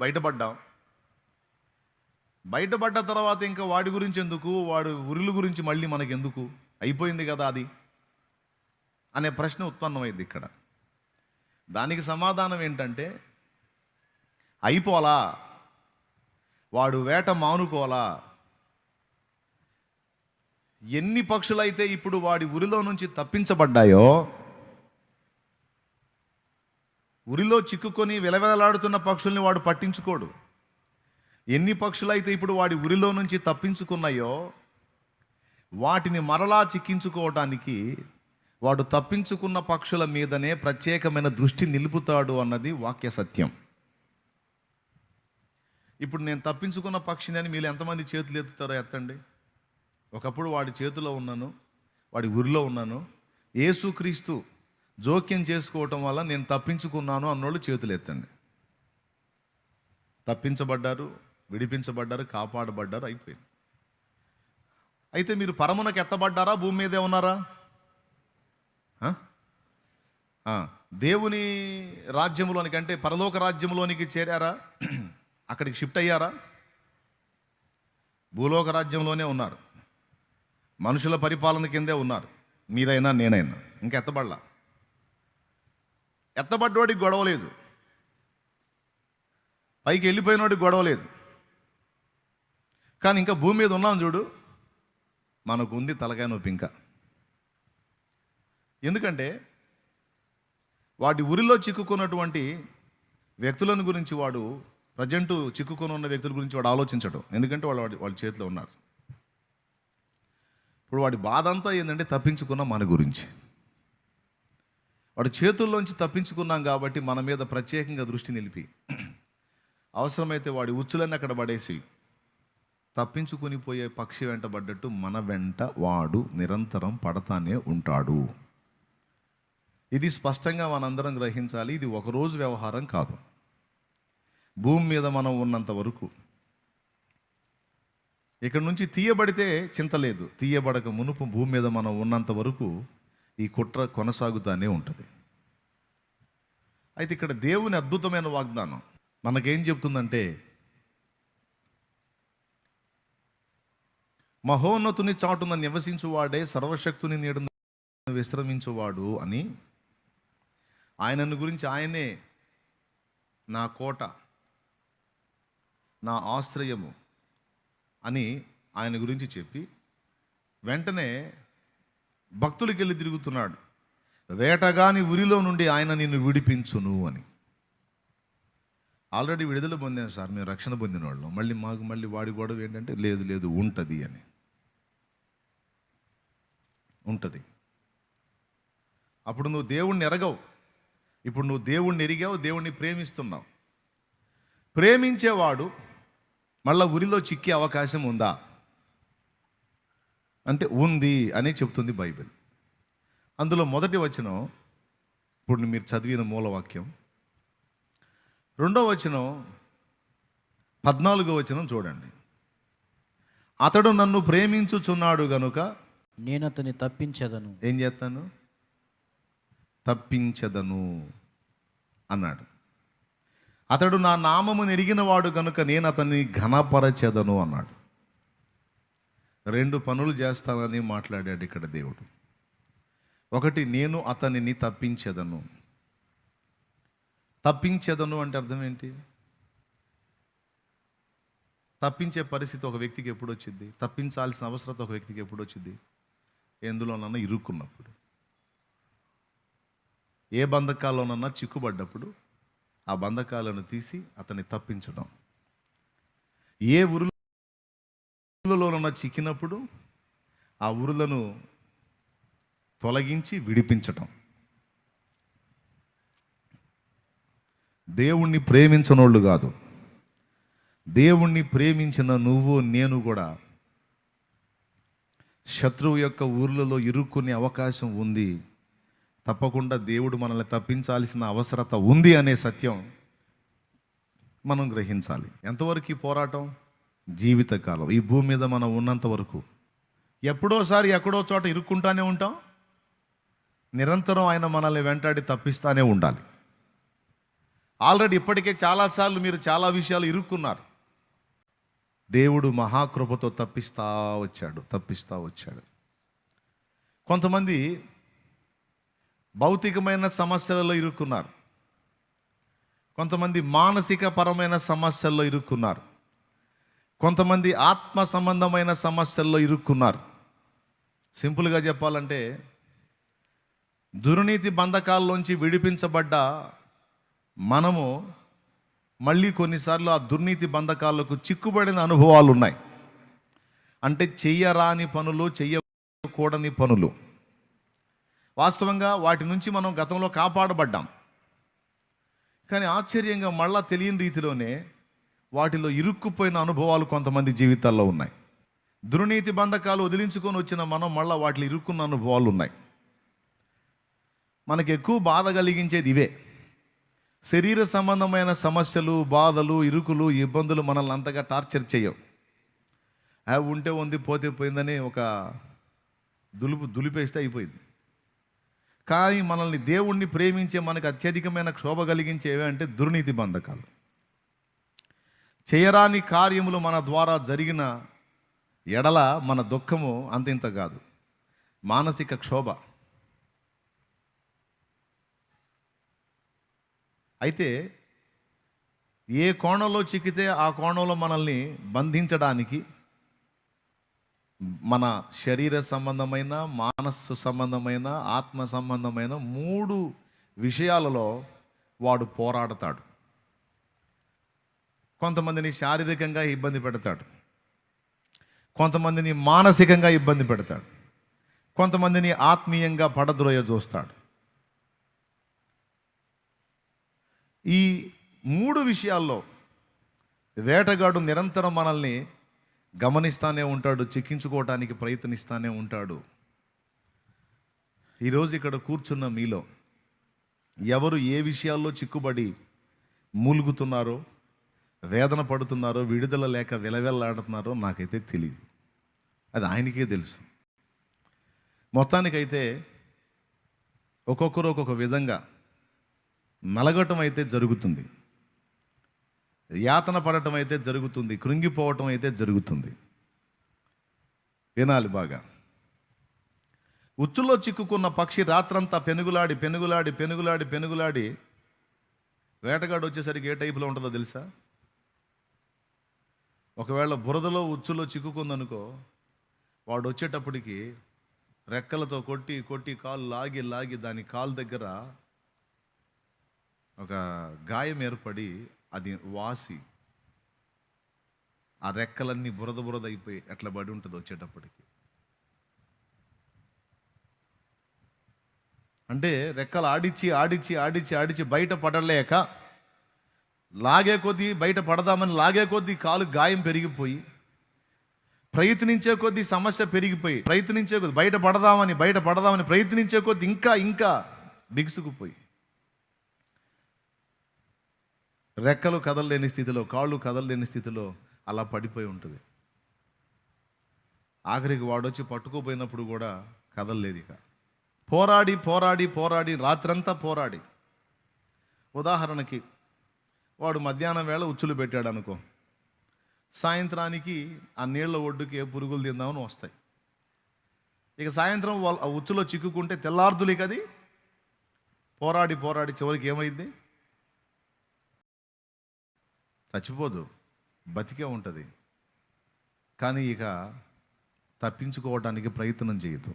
బయటపడ్డాం. బయటపడ్డ తర్వాత ఇంకా వాడి గురించి ఎందుకు, వాడి ఉరుల గురించి మళ్ళీ మనకెందుకు, అయిపోయింది కదా అది అనే ప్రశ్న ఉత్పన్నమైంది ఇక్కడ. దానికి సమాధానం ఏంటంటే, అయిపోలా, వాడు వేట మానుకోలా. ఎన్ని పక్షులైతే ఇప్పుడు వాడి ఉరిలో నుంచి తప్పించబడ్డాయో, ఉరిలో చిక్కుకొని విలవిలలాడుతున్న పక్షుల్ని వాడు పట్టించుకోడు. ఎన్ని పక్షులైతే ఇప్పుడు వాడి ఉరిలో నుంచి తప్పించుకున్నాయో, వాటిని మరలా చిక్కించుకోవటానికి వాడు తప్పించుకున్న పక్షుల మీదనే ప్రత్యేకమైన దృష్టి నిలుపుతాడు అన్నది వాక్య సత్యం. ఇప్పుడు నేను తప్పించుకున్న పక్షిని అని మీరు ఎంతమంది చేతులు ఎత్తుతారో ఎత్తండి. ఒకప్పుడు వాడి చేతిలో ఉన్నాను, వాడి ఊరిలో ఉన్నాను, యేసుక్రీస్తు జోక్యం చేసుకోవటం వల్ల నేను తప్పించుకున్నాను అన్నోళ్ళు చేతులు ఎత్తండి. తప్పించబడ్డారు, విడిపించబడ్డారు, కాపాడబడ్డారు, అయిపోయింది. అయితే మీరు పరమునకు ఎత్తబడ్డారా, భూమి మీదే ఉన్నారా? దేవుని రాజ్యంలోనికి అంటే పరలోక రాజ్యంలోనికి చేరారా? అక్కడికి షిఫ్ట్ అయ్యారా? భూలోక రాజ్యంలోనే ఉన్నారు, మనుషుల పరిపాలన కిందే ఉన్నారు, మీరైనా నేనైనా. ఇంకా ఎత్తబడలా. ఎత్తబడ్డోడికి గొడవ లేదు, పైకి వెళ్ళిపోయినోడికి గొడవ లేదు. కానీ ఇంకా భూమి మీద ఉన్నాం చూడు, మనకు ఉంది తలకాయ నొప్పి ఇంకా. ఎందుకంటే వాటి ఉరిలో చిక్కుకున్నటువంటి వ్యక్తులను గురించి వాడు, ప్రజెంట్ చిక్కుకొని ఉన్న వ్యక్తుల గురించి వాడు ఆలోచించడు. ఎందుకంటే వాళ్ళ చేతిలో ఉన్నారు. ఇప్పుడు వాడి బాధ అంతా ఏంటంటే తప్పించుకున్న మన గురించి. వాడి చేతుల్లోంచి తప్పించుకున్నాం కాబట్టి మన మీద ప్రత్యేకంగా దృష్టి నిలిపి, అవసరమైతే వాడి ఉచ్చులన్నీ అక్కడ పడేసి తప్పించుకొని పోయే పక్షి వెంట పడ్డట్టు మన వెంట వాడు నిరంతరం పడతానే ఉంటాడు. ఇది స్పష్టంగా మనందరం గ్రహించాలి. ఇది ఒకరోజు వ్యవహారం కాదు. భూమి మీద మనం ఉన్నంత వరకు, ఇక్కడ నుంచి తీయబడితే చింత లేదు, తీయబడక మునుపు భూమి మీద మనం ఉన్నంత వరకు ఈ కుట్ర కొనసాగుతూనే ఉంటుంది. అయితే ఇక్కడ దేవుని అద్భుతమైన వాగ్దానం మనకేం చెప్తుందంటే, మహోన్నతుని చాటున నివసించువాడే సర్వశక్తుని నీడన విశ్రమించువాడు అని. ఆయనను గురించి ఆయనే నా కోట, నా ఆశ్రయము, అని ఆయన గురించి చెప్పి వెంటనే భక్తులకి వెళ్ళి తిరుగుతున్నాడు. వేటగాని ఉరిలో నుండి ఆయన నిన్ను విడిపించును అని. ఆల్రెడీ విడుదల పొందాను సార్, మేము రక్షణ పొందిన వాళ్ళం, మళ్ళీ వాడి గొడవ ఏంటంటే లేదు ఉంటుంది అని. ఉంటుంది. అప్పుడు నువ్వు దేవుణ్ణి ఎరగవు. ఇప్పుడు నువ్వు దేవుణ్ణి ఎరిగావు, దేవుణ్ణి ప్రేమిస్తున్నావు. ప్రేమించేవాడు మళ్ళా ఉరిలో చిక్కే అవకాశం ఉందా అంటే ఉంది అని చెప్తుంది బైబిల్. అందులో మొదటి వచనం ఇప్పుడు మీరు చదివిన మూలవాక్యం, 2వ వచనం 14వ వచనం చూడండి. అతడు నన్ను ప్రేమించుచున్నాడు గనుక నేను అతన్ని తప్పించెదను. ఏం చేస్తాను? తప్పించెదను అన్నాడు. అతడు నా నామము నెరిగిన వాడు కనుక నేను అతన్ని ఘనపరచెదను అన్నాడు. 2 పనులు చేస్తానని మాట్లాడాడు ఇక్కడ దేవుడు. ఒకటి, నేను అతనిని తప్పించెదను. తప్పించెదను అంటే అర్థం ఏంటి? తప్పించే పరిస్థితి ఒక వ్యక్తికి ఎప్పుడు వచ్చింది? తప్పించాల్సిన అవసరం ఒక వ్యక్తికి ఎప్పుడు వచ్చింది? ఎందులోనన్నా ఇరుక్కున్నప్పుడు, ఏ బంధకాల్లోనన్నా చిక్కుబడ్డప్పుడు ఆ బంధకాలను తీసి అతన్ని తప్పించడం. ఏ ఉరులలోనన్నా చిక్కినప్పుడు ఆ ఉరులను తొలగించి విడిపించటం. దేవుణ్ణి ప్రేమించనోళ్ళు కాదు, దేవుణ్ణి ప్రేమించిన నువ్వు నేను కూడా శత్రువు యొక్క ఊర్లలో ఇరుక్కునే అవకాశం ఉంది. తప్పకుండా దేవుడు మనల్ని తప్పించాల్సిన అవసరత ఉంది అనే సత్యం మనం గ్రహించాలి. ఎంతవరకు ఈ పోరాటం? జీవితకాలం, ఈ భూమి మీద మనం ఉన్నంత వరకు. ఎప్పుడోసారి ఎక్కడో చోట ఇరుక్కుంటానే ఉంటాం. నిరంతరం ఆయన మనల్ని వెంటాడి తప్పిస్తానే ఉండాలి. ఆల్రెడీ ఇప్పటికే చాలాసార్లు మీరు చాలా విషయాలు ఇరుక్కున్నారు. దేవుడు మహాకృపతో తప్పిస్తా వచ్చాడు. కొంతమంది భౌతికమైన సమస్యలలో ఇరుక్కున్నారు, కొంతమంది మానసిక పరమైన సమస్యల్లో ఇరుక్కున్నారు, కొంతమంది ఆత్మ సంబంధమైన సమస్యల్లో ఇరుక్కున్నారు. సింపుల్గా చెప్పాలంటే దుర్నీతి బంధకాల్లోంచి విడిపించబడ్డ మనము మళ్ళీ కొన్నిసార్లు ఆ దుర్నీతి బంధకాలకు చిక్కుబడిన అనుభవాలు ఉన్నాయి. అంటే చెయ్యరాని పనులు, చెయ్యకూడని పనులు. వాస్తవంగా వాటి నుంచి మనం గతంలో కాపాడబడ్డాం, కానీ ఆశ్చర్యంగా మళ్ళా తెలియని రీతిలోనే వాటిలో ఇరుక్కుపోయిన అనుభవాలు కొంతమంది జీవితాల్లో ఉన్నాయి. దుర్నీతి బంధకాలు వదిలించుకొని వచ్చిన మనం మళ్ళీ వాటిలో ఇరుక్కున్న అనుభవాలు ఉన్నాయి. మనకి ఎక్కువ బాధ కలిగించేది ఇవే. శరీర సంబంధమైన సమస్యలు, బాధలు, ఇరుకులు, ఇబ్బందులు మనల్ని అంతగా టార్చర్ చేయవు. అవి ఉంటే ఉంది, పోతే పోయిందని ఒక దులిపేస్తే అయిపోయింది. కానీ మనల్ని, దేవుణ్ణి ప్రేమించే మనకు అత్యధికమైన క్షోభ కలిగించేవి అంటే దుర్నీతి బంధకాలు. చేయరాని కార్యములు మన ద్వారా జరిగిన ఎడల మన దుఃఖము అంతింత కాదు, మానసిక క్షోభ. అయితే ఏ కోణంలో చిక్కితే ఆ కోణంలో మనల్ని బంధించడానికి మన శరీర సంబంధమైన, మానస్సు సంబంధమైన, ఆత్మ సంబంధమైన 3 విషయాలలో వాడు పోరాడతాడు. కొంతమందిని శారీరకంగా ఇబ్బంది పెడతాడు, కొంతమందిని మానసికంగా ఇబ్బంది పెడతాడు, కొంతమందిని ఆత్మీయంగా పడద్రోయ చూస్తాడు. ఈ 3 విషయాల్లో వేటగాడు నిరంతరం మనల్ని గమనిస్తానే ఉంటాడు, చిక్కించుకోవటానికి ప్రయత్నిస్తానే ఉంటాడు. ఈరోజు ఇక్కడ కూర్చున్న మీలో ఎవరు ఏ విషయాల్లో చిక్కుబడి మూలుగుతున్నారో, వేదన పడుతున్నారో, విడుదల లేక విలవెల్లాడుతున్నారో నాకైతే తెలియదు. అది ఆయనకే తెలుసు. మొత్తానికైతే ఒక్కొక్కరు ఒక్కొక్క విధంగా నలగటం అయితే జరుగుతుంది, యాతన పడటం అయితే జరుగుతుంది, కృంగిపోవటం అయితే జరుగుతుంది. వినాలి బాగా. ఉచ్చులో చిక్కుకున్న పక్షి రాత్రంతా పెనుగులాడి పెనుగులాడి పెనుగులాడి పెనుగులాడి వేటగాడు వచ్చేసరికి ఏ టైపులో ఉంటుందో తెలుసా? ఒకవేళ బురదలో ఉచ్చులో చిక్కుకుందనుకో, వాడు వచ్చేటప్పటికి రెక్కలతో కొట్టి కొట్టి కాలు లాగి లాగి దాని కాలు దగ్గర ఒక గాయం ఏర్పడి అది వాసి ఆ రెక్కలన్నీ బురద బురద అయిపోయి ఎట్లా పడి ఉంటుంది వచ్చేటప్పటికి. అంటే రెక్కలు ఆడిచ్చి ఆడిచ్చి ఆడిచ్చి ఆడిచ్చి బయట పడలేక లాగే కొద్దీ బయట పడదామని లాగే కొద్దీ కాలు గాయం పెరిగిపోయి, ప్రయత్నించే కొద్దీ సమస్య పెరిగిపోయి, ప్రయత్నించే కొద్దీ బయట పడదామని ప్రయత్నించే కొద్దీ ఇంకా ఇంకా బిగుసుకుపోయి, రెక్కలు కదలలేని స్థితిలో, కాళ్ళు కదలలేని స్థితిలో అలా పడిపోయి ఉంటుంది. ఆఖరికి వాడొచ్చి పట్టుకోపోయినప్పుడు కూడా కదలలేదు. ఇక పోరాడి పోరాడి పోరాడి రాత్రంతా పోరాడి, ఉదాహరణకి వాడు మధ్యాహ్నం వేళ ఉచ్చులు పెట్టాడు అనుకో, సాయంత్రానికి ఆ నీళ్ల ఒడ్డుకి ఏ పురుగులు తిందామని వస్తాయి. ఇక సాయంత్రం ఆ ఉచ్చులో చిక్కుకుంటే తెల్లార్దులకి అది పోరాడి పోరాడి చివరికి ఏమైంది? చచ్చిపోదు, బతికే ఉంటుంది. కానీ ఇక తప్పించుకోవడానికి ప్రయత్నం చేయదు,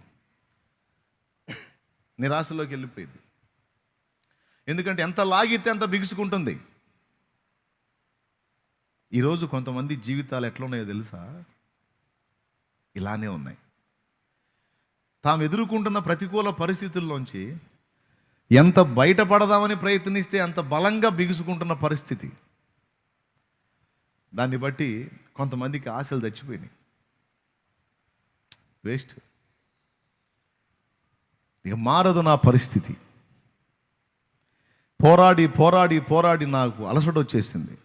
నిరాశలోకి వెళ్ళిపోయింది. ఎందుకంటే ఎంత లాగితే అంత బిగుసుకుంటుంది. ఈరోజు కొంతమంది జీవితాలు ఎట్లా ఉన్నాయో తెలుసా? ఇలానే ఉన్నాయి. తాము ఎదుర్కొంటున్న ప్రతికూల పరిస్థితుల్లోంచి ఎంత బయటపడదామని ప్రయత్నిస్తే అంత బలంగా బిగుసుకుంటున్న పరిస్థితి. దాన్ని బట్టి కొంతమందికి ఆశలు చచ్చిపోయినాయి. వేస్ట్, ఇక మారదు నా పరిస్థితి. పోరాడి పోరాడి పోరాడి నాకు అలసట వచ్చేసింది.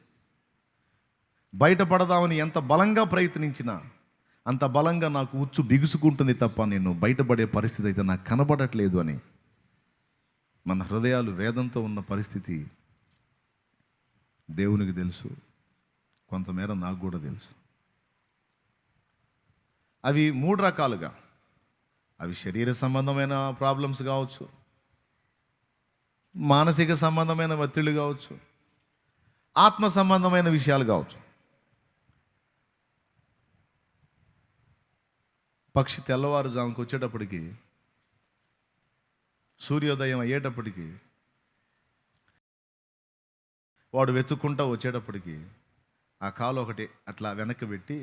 బయటపడదామని ఎంత బలంగా ప్రయత్నించినా అంత బలంగా నాకు ఉచ్చు బిగుసుకుంటుంది తప్ప నేను బయటపడే పరిస్థితి అయితే నాకు కనబడట్లేదు అని మన హృదయాలు వేదంతో ఉన్న పరిస్థితి దేవునికి తెలుసు, కొంతమేర నాకు కూడా తెలుసు. అవి 3 రకాలుగా, అవి శరీర సంబంధమైన ప్రాబ్లమ్స్ కావచ్చు, మానసిక సంబంధమైన ఒత్తిళ్ళు కావచ్చు, ఆత్మ సంబంధమైన విషయాలు కావచ్చు. పక్షి తెల్లవారుజాముకు వచ్చేటప్పటికి, సూర్యోదయం అయ్యేటప్పటికి, వాడు వెతుక్కుంటా వచ్చేటప్పటికి ఆ కాలు ఒకటి అట్లా వెనక్కి పెట్టి,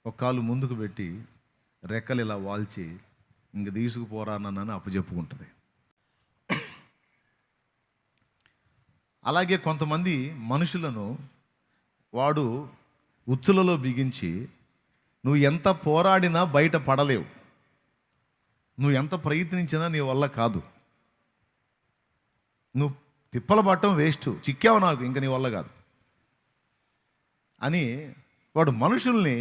ఒక కాలు ముందుకు పెట్టి, రెక్కలు ఇలా వాల్చి ఇంక తీసుకుపోరానని అప్పచెప్పుకుంటుంది. అలాగే కొంతమంది మనుషులను వాడు ఉచ్చులలో బిగించి నువ్వు ఎంత పోరాడినా బయట పడలేవు, నువ్వు ఎంత ప్రయత్నించినా నీ వల్ల కాదు, నువ్వు తిప్పల పట్టడం వేస్ట్, చిక్కావు నాకు, ఇంక నీ వల్ల కాదు అని వాడు మనుషుల్ని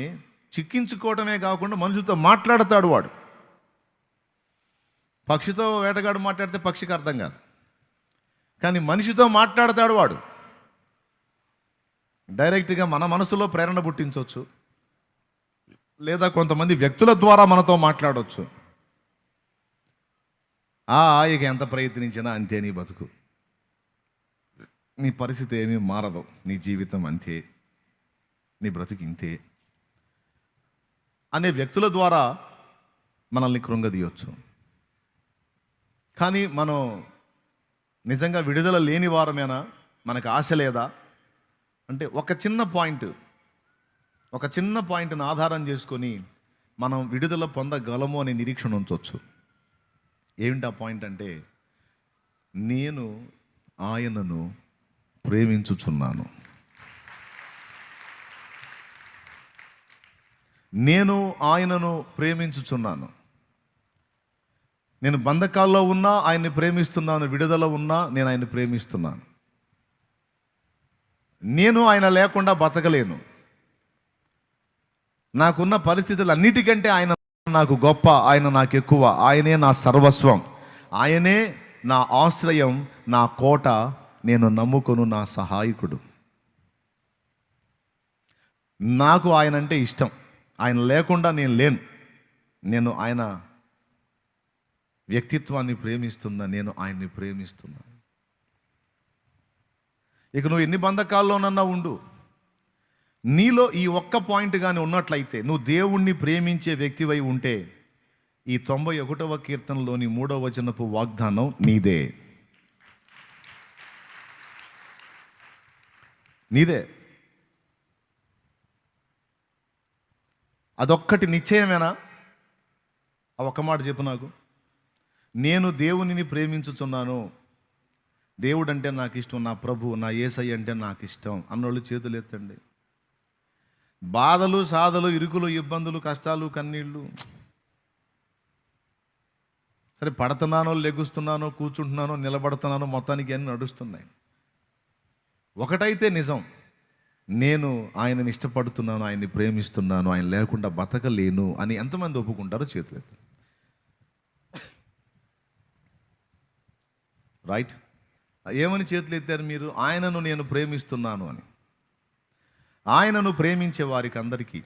చిక్కించుకోవడమే కాకుండా మనుషులతో మాట్లాడతాడు. వాడు పక్షితో వేటగాడు మాట్లాడితే పక్షికి అర్థం కాదు, కానీ మనిషితో మాట్లాడతాడు వాడు. డైరెక్ట్గా మన మనసులో ప్రేరణ పుట్టించవచ్చు, లేదా కొంతమంది వ్యక్తుల ద్వారా మనతో మాట్లాడవచ్చు. ఇక ఎంత ప్రయత్నించినా అంతే నీ బతుకు, నీ పరిస్థితి ఏమీ మారదు, నీ జీవితం అంతే, నీ బ్రతుకు ఇంతే అనే వ్యక్తుల ద్వారా మనల్ని కృంగదీయొచ్చు. కానీ మనం నిజంగా విడుదల లేని వారమేనా? మనకు ఆశ లేదా అంటే ఒక చిన్న పాయింట్ని ఆధారం చేసుకొని మనం విడుదల పొందగలము అనే నిరీక్షణ ఉంచవచ్చు. ఏమిటి ఆ పాయింట్ అంటే, నేను ఆయనను ప్రేమించుచున్నాను. నేను ఆయనను ప్రేమించుచున్నాను. నేను బంధకాల్లో ఉన్నా ఆయన్ని ప్రేమిస్తున్నాను, విడుదల ఉన్నా నేను ఆయన్ని ప్రేమిస్తున్నాను. నేను ఆయన లేకుండా బతకలేను. నాకున్న పరిస్థితులు అన్నిటికంటే ఆయన నాకు గొప్ప, ఆయన నాకు ఎక్కువ, ఆయనే నా సర్వస్వం, ఆయనే నా ఆశ్రయం, నా కోట, నేను నమ్ముకొను నా సహాయకుడు. నాకు ఆయన అంటే ఇష్టం, ఆయన లేకుండా నేను లేను. నేను ఆయన వ్యక్తిత్వాన్ని ప్రేమిస్తున్నా, నేను ఆయన్ని ప్రేమిస్తున్నాను. ఇక నువ్వు ఎన్ని బంధకాల్లోనన్నా ఉండు, నీలో ఈ ఒక్క పాయింట్ కానీ ఉన్నట్లయితే, నువ్వు దేవుణ్ణి ప్రేమించే వ్యక్తివై ఉంటే, ఈ 91వ కీర్తనలోని 3వ వచనపు వాగ్దానం నీదే. నీదే. అదొక్కటి నిశ్చయమేనా? ఆ ఒక్క మాట చెప్పు నాకు. నేను దేవునిని ప్రేమించుచున్నాను, దేవుడు అంటే నాకు ఇష్టం, నా ప్రభు, నా యేసయ్య అంటే నాకు ఇష్టం అన్నోళ్ళు చేతులు ఎత్తండి. బాధలు, సాధలు, ఇరుకులు, ఇబ్బందులు, కష్టాలు, కన్నీళ్ళు, సరే పడుతున్నానో, లెగుస్తున్నానో, కూర్చుంటున్నానో, నిలబడుతున్నానో, మొత్తానికి అన్నీ నడుస్తున్నాయి. ఒకటైతే నిజం, నేను ఆయనని ఇష్టపడుతున్నాను, ఆయన్ని ప్రేమిస్తున్నాను, ఆయన లేకుండా బతకలేను అని ఎంతమంది ఒప్పుకుంటారో చేతులు ఎత్తండి. రైట్? ఏమని చేతులు ఎత్తారు మీరు? ఆయనను నేను ప్రేమిస్తున్నాను అని. ఆయనను ప్రేమించే వారికి అందరికీ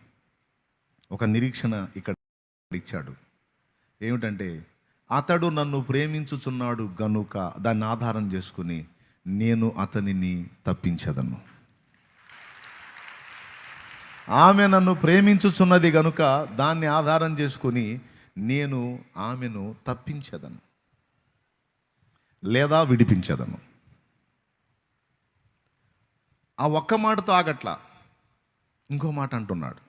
ఒక నిరీక్షణ ఇక్కడ ఇచ్చాడు. ఏమిటంటే, అతడు నన్ను ప్రేమించుచున్నాడు గనుక, దాన్ని ఆధారం చేసుకుని నేను అతనిని తప్పించదను. ఆమె నన్ను ప్రేమించుచున్నది గనుక దాన్ని ఆధారం చేసుకుని నేను ఆమెను తప్పించదను లేదా విడిపించదను. ఆ ఒక్క మాటతో ఆగట్లా, ఇంకో మాట అంటున్నాడు.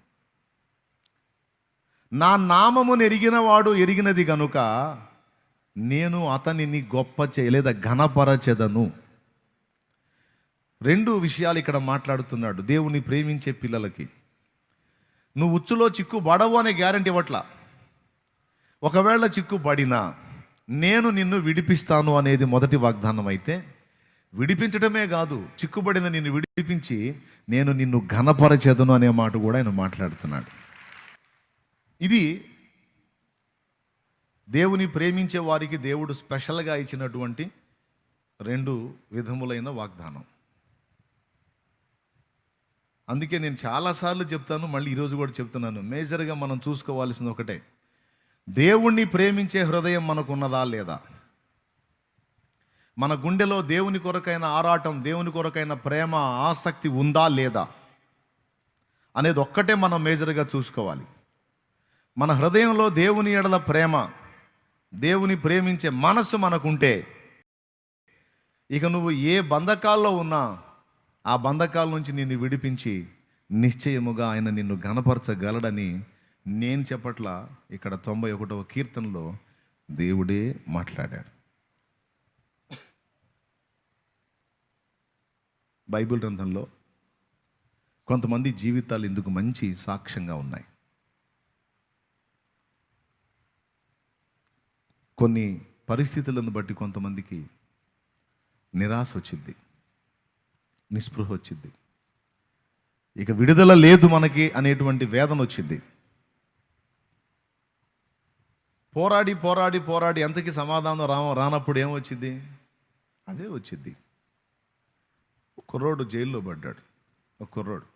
నా నామమును ఎరిగినవాడు ఎరిగినది గనుక నేను అతనిని గొప్ప చేయలేదా ఘనపరచెదను. రెండు విషయాలు ఇక్కడ మాట్లాడుతున్నాడు దేవుని ప్రేమించే పిల్లలకి. నువ్వు ఉచ్చులో చిక్కు పడవు అనే గ్యారంటీ ఇవ్వట్లా. ఒకవేళ చిక్కు పడినా నేను నిన్ను విడిపిస్తాను అనేది మొదటి వాగ్దానం అయితే, విడిపించడమే కాదు, చిక్కుబడిన నిన్ను విడిపించి నేను నిన్ను ఘనపరచెదను అనే మాట కూడా ఆయన మాట్లాడుతున్నాడు. ఇది దేవుని ప్రేమించే వారికి దేవుడు స్పెషల్గా ఇచ్చినటువంటి రెండు విధములైన వాగ్దానం. అందుకే నేను చాలాసార్లు చెప్తాను, మళ్ళీ ఈరోజు కూడా చెప్తున్నాను, మేజర్గా మనం చూసుకోవాల్సింది ఒకటే, దేవుణ్ణి ప్రేమించే హృదయం మనకున్నదా లేదా? మన గుండెలో దేవుని కొరకైన ఆరాటం, దేవుని కొరకైన ప్రేమ, ఆసక్తి ఉందా లేదా అనేది ఒక్కటే మనం మేజర్గా చూసుకోవాలి. మన హృదయంలో దేవుని ఎడల ప్రేమ, దేవుని ప్రేమించే మనస్సు మనకుంటే, ఇక నువ్వు ఏ బంధకాల్లో ఉన్నా ఆ బంధకాల నుంచి నిన్ను విడిపించి నిశ్చయముగా ఆయన నిన్ను ఘనపరచగలడని నేను చెప్పట్లా, ఇక్కడ 91వ కీర్తనలో దేవుడే మాట్లాడాడు. బైబిల్ గ్రంథంలో కొంతమంది జీవితాలు ఇందుకు మంచి సాక్ష్యంగా ఉన్నాయి. కొన్ని పరిస్థితులను బట్టి కొంతమందికి నిరాశ వచ్చింది, నిస్పృహ వచ్చింది, ఇక విడుదల లేదు మనకి అనేటువంటి వేదన వచ్చింది. పోరాడి పోరాడి పోరాడి ఎంతకి సమాధానం రానప్పుడు ఏమొచ్చింది? అదే వచ్చింది. కుర్రోడు జైల్లో పడ్డాడు. ఒక కుర్రోడు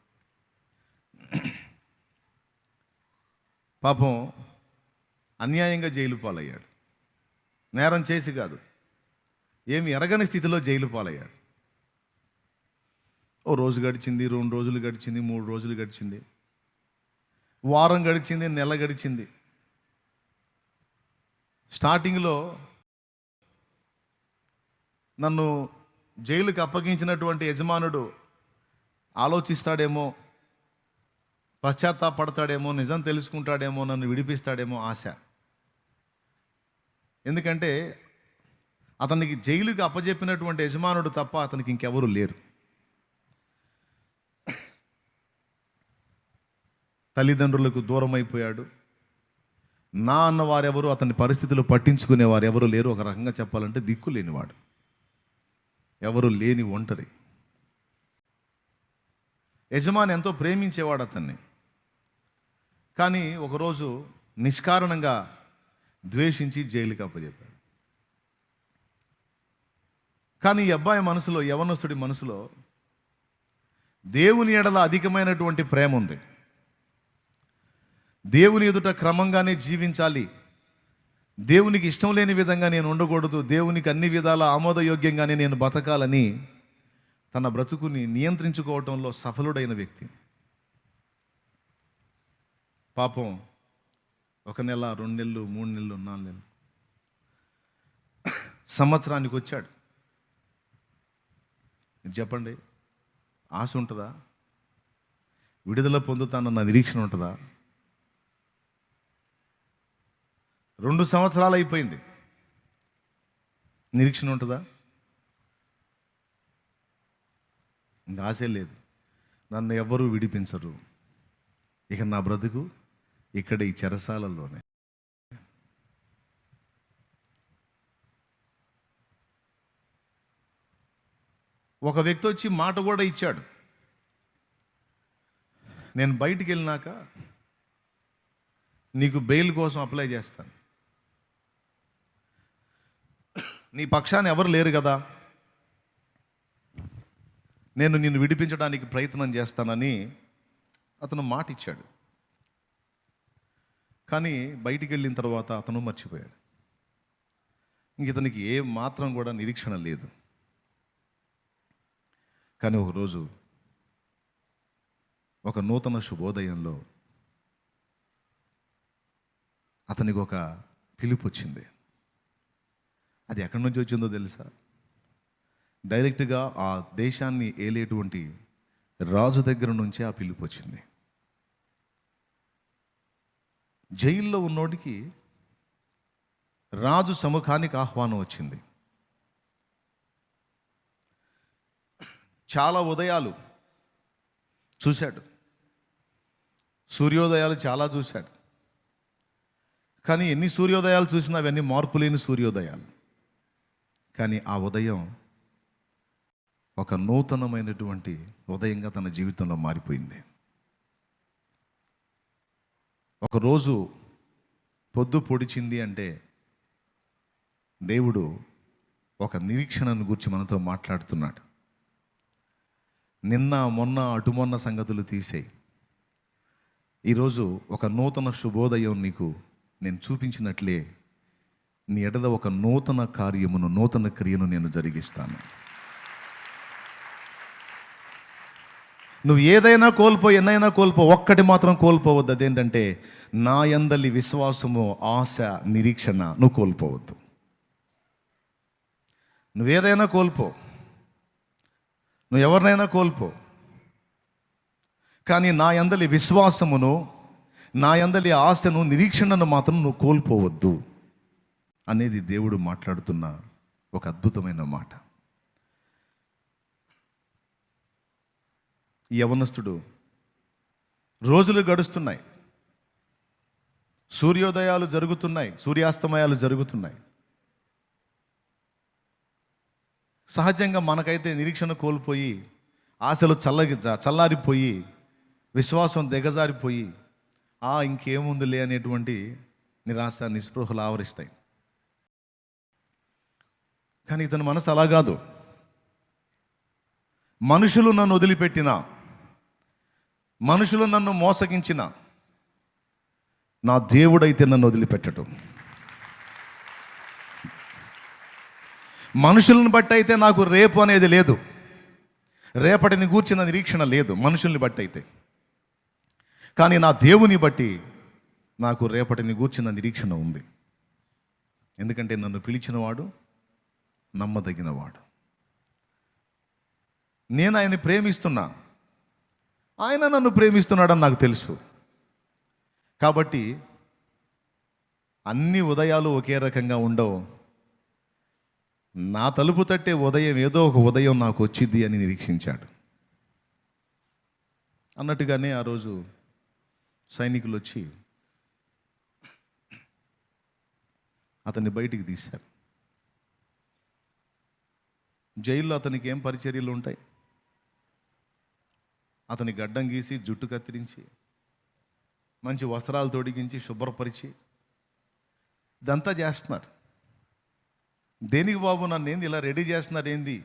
పాపం అన్యాయంగా జైలు పాలయ్యాడు. నేరం చేసి కాదు, ఏమి ఎరగని స్థితిలో జైలు పాలయ్యాడు. ఓ రోజు గడిచింది, 2 రోజులు గడిచింది, 3 రోజులు గడిచింది, వారం గడిచింది, నెల గడిచింది. స్టార్టింగ్లో నన్ను జైలుకి అప్పగించినటువంటి యజమానుడు ఆలోచిస్తాడేమో, పశ్చాత్తాపడతాడేమో, నిజం తెలుసుకుంటాడేమో, నన్ను విడిపిస్తాడేమో ఆశ. ఎందుకంటే అతనికి జైలుకి అప్పజెప్పినటువంటి యజమానుడు తప్ప అతనికి ఇంకెవరు లేరు. తల్లిదండ్రులకు దూరం అయిపోయాడు. నా అన్న వారెవరు, అతని పరిస్థితులు పట్టించుకునే వారు ఎవరు లేరు. ఒక రకంగా చెప్పాలంటే దిక్కు లేనివాడు, ఎవరు లేని ఒంటరి. యజమాని ఎంతో ప్రేమించేవాడు అతన్ని, కానీ ఒకరోజు నిష్కారణంగా ద్వేషించి జైలుకి అప్పచెప్పాడు. కానీ ఈ అబ్బాయి మనసులో, యవనస్తుడి మనసులో దేవుని ఎడల అధికమైనటువంటి ప్రేమ ఉంది. దేవుని ఎదుట క్రమంగానే జీవించాలి, దేవునికి ఇష్టం లేని విధంగా నేను ఉండకూడదు, దేవునికి అన్ని విధాల ఆమోదయోగ్యంగానే నేను బతకాలని తన బ్రతుకుని నియంత్రించుకోవటంలో సఫలుడైన వ్యక్తి. పాపం 1 నెల, 2 నెలలు, 3 నెలలు, 4 నెలలు, సంవత్సరానికి వచ్చాడు. చెప్పండి, ఆశ ఉంటుందా? విడుదల పొందుతానన్న నిరీక్షణ ఉంటుందా? 2 సంవత్సరాలు అయిపోయింది, నిరీక్షణ ఉంటుందా? ఇంకా ఆశే లేదు. నన్ను ఎవ్వరూ విడిపించరు, ఇక నా బ్రతుకు ఇక్కడ ఈ చెరసాలలోనే. ఒక వ్యక్తి వచ్చి మాట కూడా ఇచ్చాడు, నేను బయటికి వెళ్ళినాక నీకు బెయిల్ కోసం అప్లై చేస్తాను, నీ పక్షాన ఎవరు లేరు కదా, నేను నిన్ను విడిపించడానికి ప్రయత్నం చేస్తానని అతను మాట ఇచ్చాడు. కానీ బయటికి వెళ్ళిన తర్వాత అతను మర్చిపోయాడు. ఇంక ఇతనికి ఏ మాత్రం కూడా నిరీక్షణ లేదు. కానీ ఒకరోజు ఒక నూతన శుభోదయంలో అతనికి ఒక పిలుపు వచ్చింది. అది ఎక్కడి నుంచి వచ్చిందో తెలుసా? డైరెక్ట్గా ఆ దేశాన్ని ఏలేటువంటి రాజు దగ్గర నుంచే ఆ పిలుపు వచ్చింది. జైల్లో ఉన్నోడికి రాజు సముఖానికి ఆహ్వానం వచ్చింది. చాలా ఉదయాలు చూశాడు, సూర్యోదయాలు చాలా చూశాడు. కానీ ఎన్ని సూర్యోదయాలు చూసినా అవన్నీ మార్పు లేని సూర్యోదయాలు. కానీ ఆ ఉదయం ఒక నూతనమైనటువంటి ఉదయంగా తన జీవితంలో మారిపోయింది. ఒకరోజు పొద్దు పొడిచింది అంటే దేవుడు ఒక నిరీక్షణను గురించి మనతో మాట్లాడుతున్నాడు. నిన్న మొన్న అటుమొన్న సంగతులు తీసేయి, ఈరోజు ఒక నూతన శుభోదయం నీకు నేను చూపించినట్లే నీ ఎడల ఒక నూతన కార్యమును, నూతన క్రియను నేను జరిగిస్తాను. నువ్వు ఏదైనా కోల్పో, ఎన్నైనా కోల్పో, ఒక్కటి మాత్రం కోల్పోవద్దు. అదేంటంటే నా యందలి విశ్వాసము, ఆశ, నిరీక్షణ నువ్వు కోల్పోవద్దు. నువ్వేదైనా కోల్పో, నువ్వు ఎవరినైనా కోల్పో, కానీ నా యందలి విశ్వాసమును, నా యందలి ఆశను, నిరీక్షణను మాత్రం నువ్వు కోల్పోవద్దు అనేది దేవుడు మాట్లాడుతున్న ఒక అద్భుతమైన మాట. ఈ యవనస్తుడు, రోజులు గడుస్తున్నాయి, సూర్యోదయాలు జరుగుతున్నాయి, సూర్యాస్తమయాలు జరుగుతున్నాయి. సహజంగా మనకైతే నిరీక్షణ కోల్పోయి, ఆశలు చల్లారిపోయి, విశ్వాసం దిగజారిపోయి, ఇంకేముందిలే అనేటువంటి నిరాశ, నిస్పృహలు ఆవరిస్తాయి. కానీ ఇతని మనసు అలా కాదు. మనుషులు నన్ను వదిలిపెట్టిన, మనుషులు నన్ను మోసగించిన, నా దేవుడైతే నన్ను వదిలిపెట్టడం. మనుషులను బట్టి అయితే నాకు రేపు అనేది లేదు, రేపటిని గూర్చిన నిరీక్షణ లేదు మనుషుల్ని బట్టి అయితే. కానీ నా దేవుని బట్టి నాకు రేపటిని గూర్చిన నిరీక్షణ ఉంది. ఎందుకంటే నన్ను పిలిచినవాడు నమ్మదగినవాడు. నేను ఆయన్ని ప్రేమిస్తున్నా, ఆయన నన్ను ప్రేమిస్తున్నాడని నాకు తెలుసు. కాబట్టి అన్ని ఉదయాలు ఒకే రకంగా ఉండవు. నా తలుపు తట్టే ఉదయం ఏదో ఒక ఉదయం నాకు వచ్చింది అని నిరీక్షించాడు. అన్నట్టుగానే ఆ రోజు సైనికులు వచ్చి అతన్ని బయటికి తీశారు. జైల్లో అతనికి ఏం పరిచర్యలు ఉంటాయి? అతని గడ్డం గీసి, జుట్టు కత్తిరించి, మంచి వస్త్రాలు తొడిగించి, శుభ్రపరిచి ఇదంతా చేస్తున్నారు. దేనికి బాబు నన్ను ఏంది ఇలా రెడీ చేస్తున్నారు ఏంది?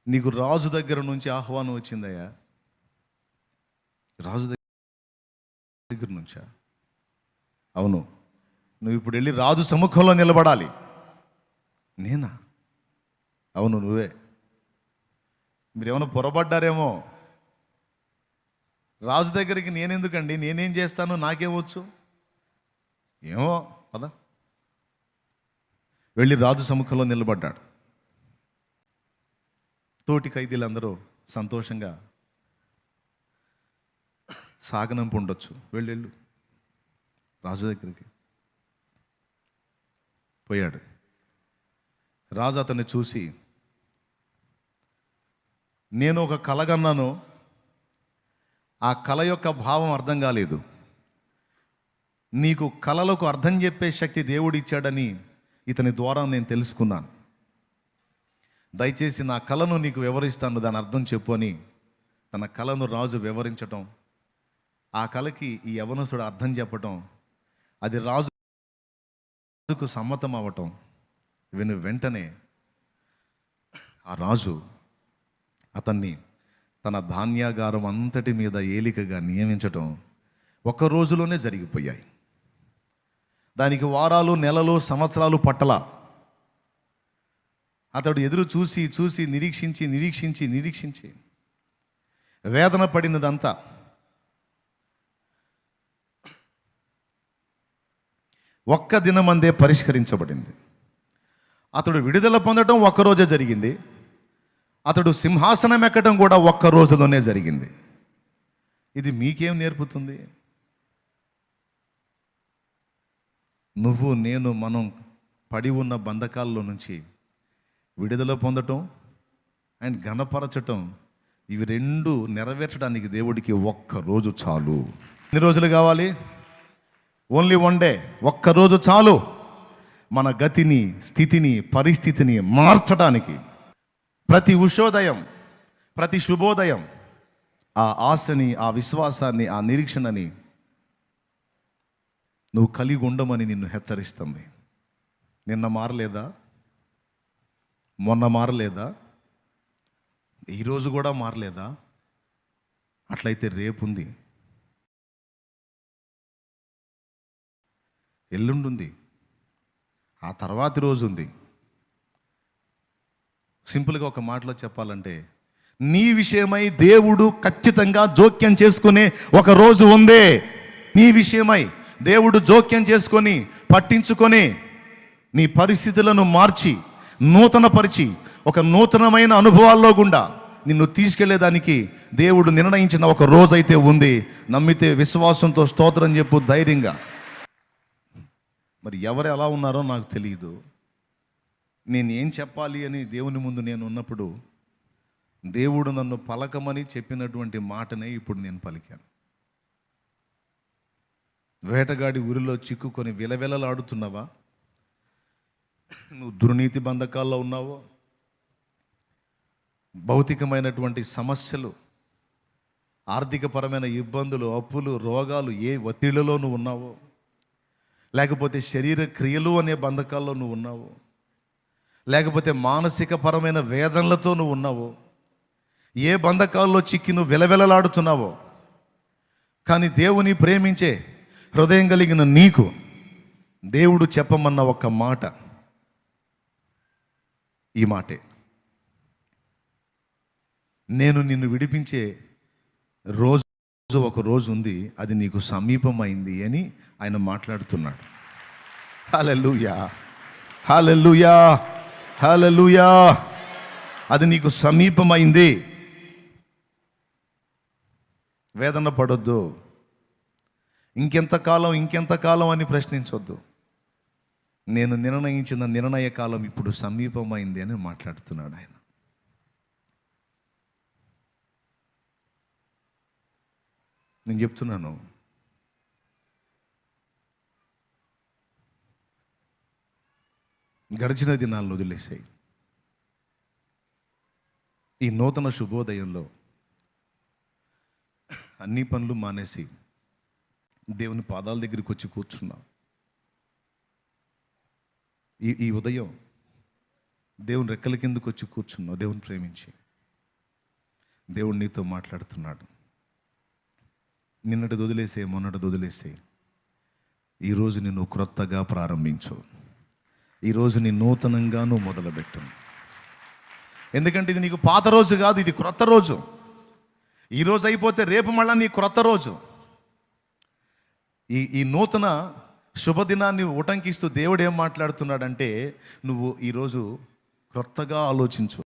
నీకు రాజు దగ్గర నుంచి ఆహ్వానం వచ్చిందయ్యా. రాజు దగ్గర నుంచా? అవును. నువ్వు ఇప్పుడు వెళ్ళి రాజు సముఖంలో నిలబడాలి. నేనా? అవును, నువ్వే. మీరేమైనా పొరపడ్డారేమో. రాజు దగ్గరికి నేనెందుకండి, నేనేం చేస్తాను, నాకేమొచ్చు, ఏమో పద. వెళ్ళి రాజు సముఖంలో నిలబడ్డాడు. తోటి ఖైదీలందరూ సంతోషంగా సాగనంపు ఉండొచ్చు. వెళ్ళు రాజు దగ్గరికి పోయాడు. రాజు అతన్ని చూసి, నేను ఒక కలగన్నాను, ఆ కళ యొక్క భావం అర్థం కాలేదు, నీకు కళలకు అర్థం చెప్పే శక్తి దేవుడు ఇచ్చాడని ఇతని ద్వారా నేను తెలుసుకున్నాను. దయచేసి నా కళను నీకు వివరిస్తాను, దాని అర్థం చెప్పు అని తన కళను రాజు వివరించటం, ఆ కళకి ఈ యవనస్తుడు అర్థం చెప్పటం, అది రాజుకు సమ్మతం అవ్వటం, వెంటనే ఆ రాజు అతన్ని తన ధాన్యాగారం అంతటి మీద ఏలికగా నియమించటం ఒక్క రోజులోనే జరిగిపోయాయి. దానికి వారాలు, నెలలు, సంవత్సరాలు పట్టల. అతడు ఎదురు చూసి చూసి నిరీక్షించి వేదన పడినదంతా ఒక్క దినమందే పరిష్కరించబడింది. అతడు విడుదల పొందడం ఒక్కరోజే జరిగింది. అతడు సింహాసనం ఎక్కడం కూడా ఒక్క రోజులోనే జరిగింది. ఇది మీకేం నేర్పుతుంది? నువ్వు నేను మనం పడి ఉన్న బంధకాల్లో నుంచి విడుదల పొందటం అండ్ ఘనపరచటం, ఇవి రెండు నెరవేర్చడానికి దేవుడికి ఒక్క రోజు చాలు. ఎన్ని రోజులు కావాలి? Only one day. ఒక్కరోజు చాలు మన గతిని, స్థితిని, పరిస్థితిని మార్చడానికి. ప్రతి ఉషోదయం, ప్రతి శుభోదయం ఆ ఆశని, ఆ విశ్వాసాన్ని, ఆ నిరీక్షణని నువ్వు కలిగి ఉండమని నిన్ను హెచ్చరిస్తుంది. నిన్న మారలేదా? మొన్న మారలేదా? ఈరోజు కూడా మారలేదా? అట్లయితే రేపుంది, ఎల్లుండుంది, ఆ తర్వాతి రోజు ఉంది. సింపుల్గా ఒక మాటలో చెప్పాలంటే, నీ విషయమై దేవుడు ఖచ్చితంగా జోక్యం చేసుకునే ఒక రోజు ఉందే. నీ విషయమై దేవుడు జోక్యం చేసుకొని, పట్టించుకొని, నీ పరిస్థితులను మార్చి, నూతనపరిచి, ఒక నూతనమైన అనుభవాల్లో గుండా నిన్ను తీసుకెళ్లేదానికి దేవుడు నిర్ణయించిన ఒక రోజైతే ఉంది. నమ్మితే విశ్వాసంతో స్తోత్రం చెప్పు ధైర్యంగా. మరి ఎవరు ఎలా ఉన్నారో నాకు తెలియదు. నేను ఏం చెప్పాలి అని దేవుని ముందు నేను ఉన్నప్పుడు దేవుడు నన్ను పలకమని చెప్పినటువంటి మాటనే ఇప్పుడు నేను పలికాను. వేటగాడి ఊరిలో చిక్కుకొని విలవిలలాడుతున్నావా? నువ్వు దుర్నీతి బంధకాల్లో ఉన్నావో, భౌతికమైనటువంటి సమస్యలు, ఆర్థికపరమైన ఇబ్బందులు, అప్పులు, రోగాలు, ఏ ఒత్తిళ్లలో నువ్వు ఉన్నావో, లేకపోతే శరీర క్రియలు అనే బంధకాల్లో నువ్వు ఉన్నావో, లేకపోతే మానసిక పరమైన వేదనలతో నువ్వు ఉన్నావో, ఏ బంధకాల్లో చిక్కి నువ్వు విలవిలలాడుతున్నావో, కానీ దేవుని ప్రేమించే హృదయం కలిగిన నీకు దేవుడు చెప్పమన్న ఒక మాట ఈ మాటే. నేను నిన్ను విడిపించే రోజు ఒక రోజు ఉంది, అది నీకు సమీపమైంది అని ఆయన మాట్లాడుతున్నాడు. హల్లెలూయా, హల్లెలూయా, హల్లెలూయా. అది నీకు సమీపమైంది. వేదన పడొద్దు. ఇంకెంతకాలం అని ప్రశ్నించొద్దు. నేను నిర్ణయించిన నిర్ణయ కాలం ఇప్పుడు సమీపమైంది అని మాట్లాడుతున్నాడు ఆయన. నేను చెప్తున్నాను, గడిచిన దినాలను వదిలేసాయి. ఈ నూతన శుభోదయంలో అన్ని పనులు మానేసి దేవుని పాదాల దగ్గరికి వచ్చి కూర్చున్నా. ఈ ఉదయం దేవుని రెక్కల కిందకు వచ్చి కూర్చున్నావు. దేవుని ప్రేమించి దేవుడు నీతో మాట్లాడుతున్నాడు. నిన్నటి వదిలేసే, మొన్నటి వదిలేసే, ఈరోజు నిన్ను క్రొత్తగా ప్రారంభించు. ఈరోజు నీ నూతనంగా నువ్వు మొదలుపెట్టు. ఎందుకంటే ఇది నీకు పాత రోజు కాదు, ఇది క్రొత్త రోజు. ఈరోజు అయిపోతే రేపు మళ్ళీ నీ క్రొత్త రోజు. ఈ నూతన శుభదినాన్ని ఉటంకిస్తూ దేవుడు ఏం మాట్లాడుతున్నాడంటే, నువ్వు ఈరోజు క్రొత్తగా ఆలోచించు.